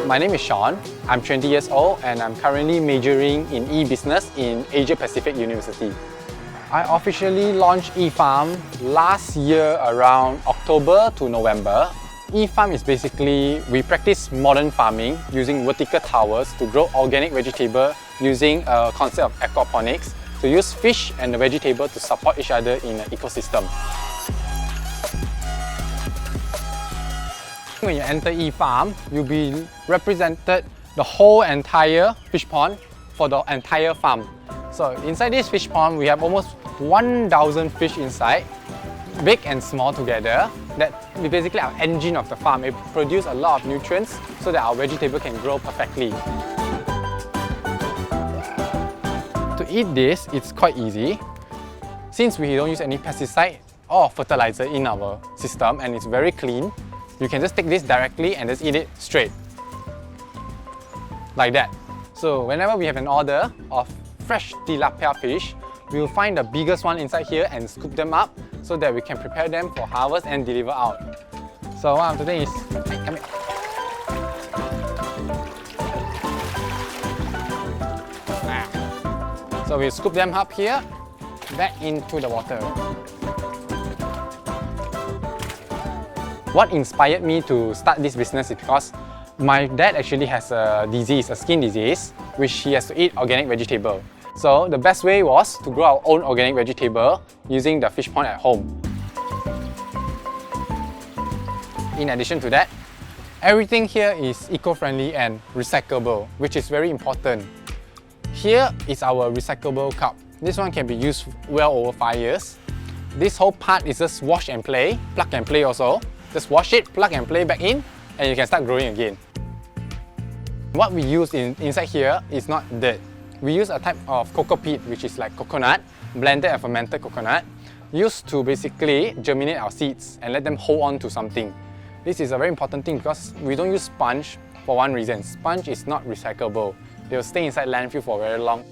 My name is Sean. I'm 20 years old and I'm currently majoring in e-business in Asia Pacific University. I officially launched eFarm last year around October to November. eFarm is basically, we practice modern farming using vertical towers to grow organic vegetable using a concept of aquaponics to use fish and the vegetable to support each other in an ecosystem. When you enter eFarm, you'll be represented the whole entire fish pond for the entire farm. So inside this fish pond, we have almost 1,000 fish inside, big and small together. That is basically our engine of the farm. It produces a lot of nutrients so that our vegetable can grow perfectly. To eat this, it's quite easy. Since we don't use any pesticide or fertilizer in our system and it's very clean, you can just take this directly and just eat it straight. Like that. So whenever we have an order of fresh tilapia fish, we will find the biggest one inside here and scoop them up so that we can prepare them for harvest and deliver out. So what I'm doing is, come here. So we scoop them up here, back into the water. What inspired me to start this business is because my dad actually has a disease, a skin disease, which he has to eat organic vegetable. So the best way was to grow our own organic vegetable using the fish pond at home. In addition to that, everything here is eco-friendly and recyclable, which is very important. Here is our recyclable cup. This one can be used well over 5 years. This whole part is just wash and play, plug and play also. Just wash it, plug and play back in, and you can start growing again. What we use inside here is not dirt. We use a type of cocoa peat, which is like coconut, blended and fermented coconut, used to basically germinate our seeds and let them hold on to something. This is a very important thing because we don't use sponge for one reason. Sponge is not recyclable. They will stay inside landfill for very long.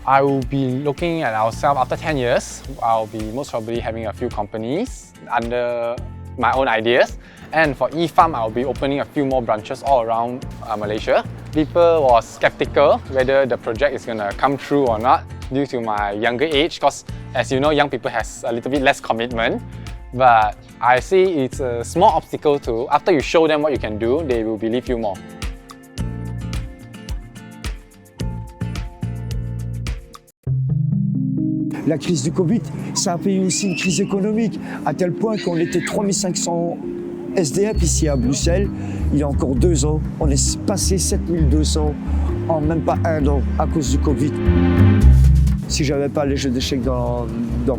I will be looking at ourselves after 10 years. I'll be most probably having a few companies under my own ideas. And for eFarm, I'll be opening a few more branches all around Malaysia. People was skeptical whether the project is going to come true or not due to my younger age, because as you know, young people has a little bit less commitment. But I see it's a small obstacle to, after you show them what you can do, they will believe you more. La crise du Covid, ça a payé aussi une crise économique, à tel point qu'on était 3500 SDF ici à Bruxelles. Il y a encore 2 ans, on est passé 7200 en même pas 1 an à cause du Covid. Si j'avais pas les jeux d'échecs dans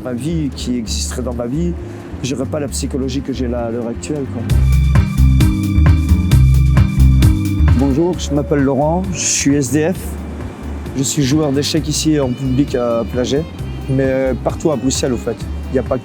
ma vie, qui existeraient dans ma vie, j'aurais pas la psychologie que j'ai là à l'heure actuelle, quoi. Bonjour, je m'appelle Laurent, je suis SDF. Je suis joueur d'échecs ici en public à Plaget. Mais partout à Bruxelles, au fait. Il n'y a pas que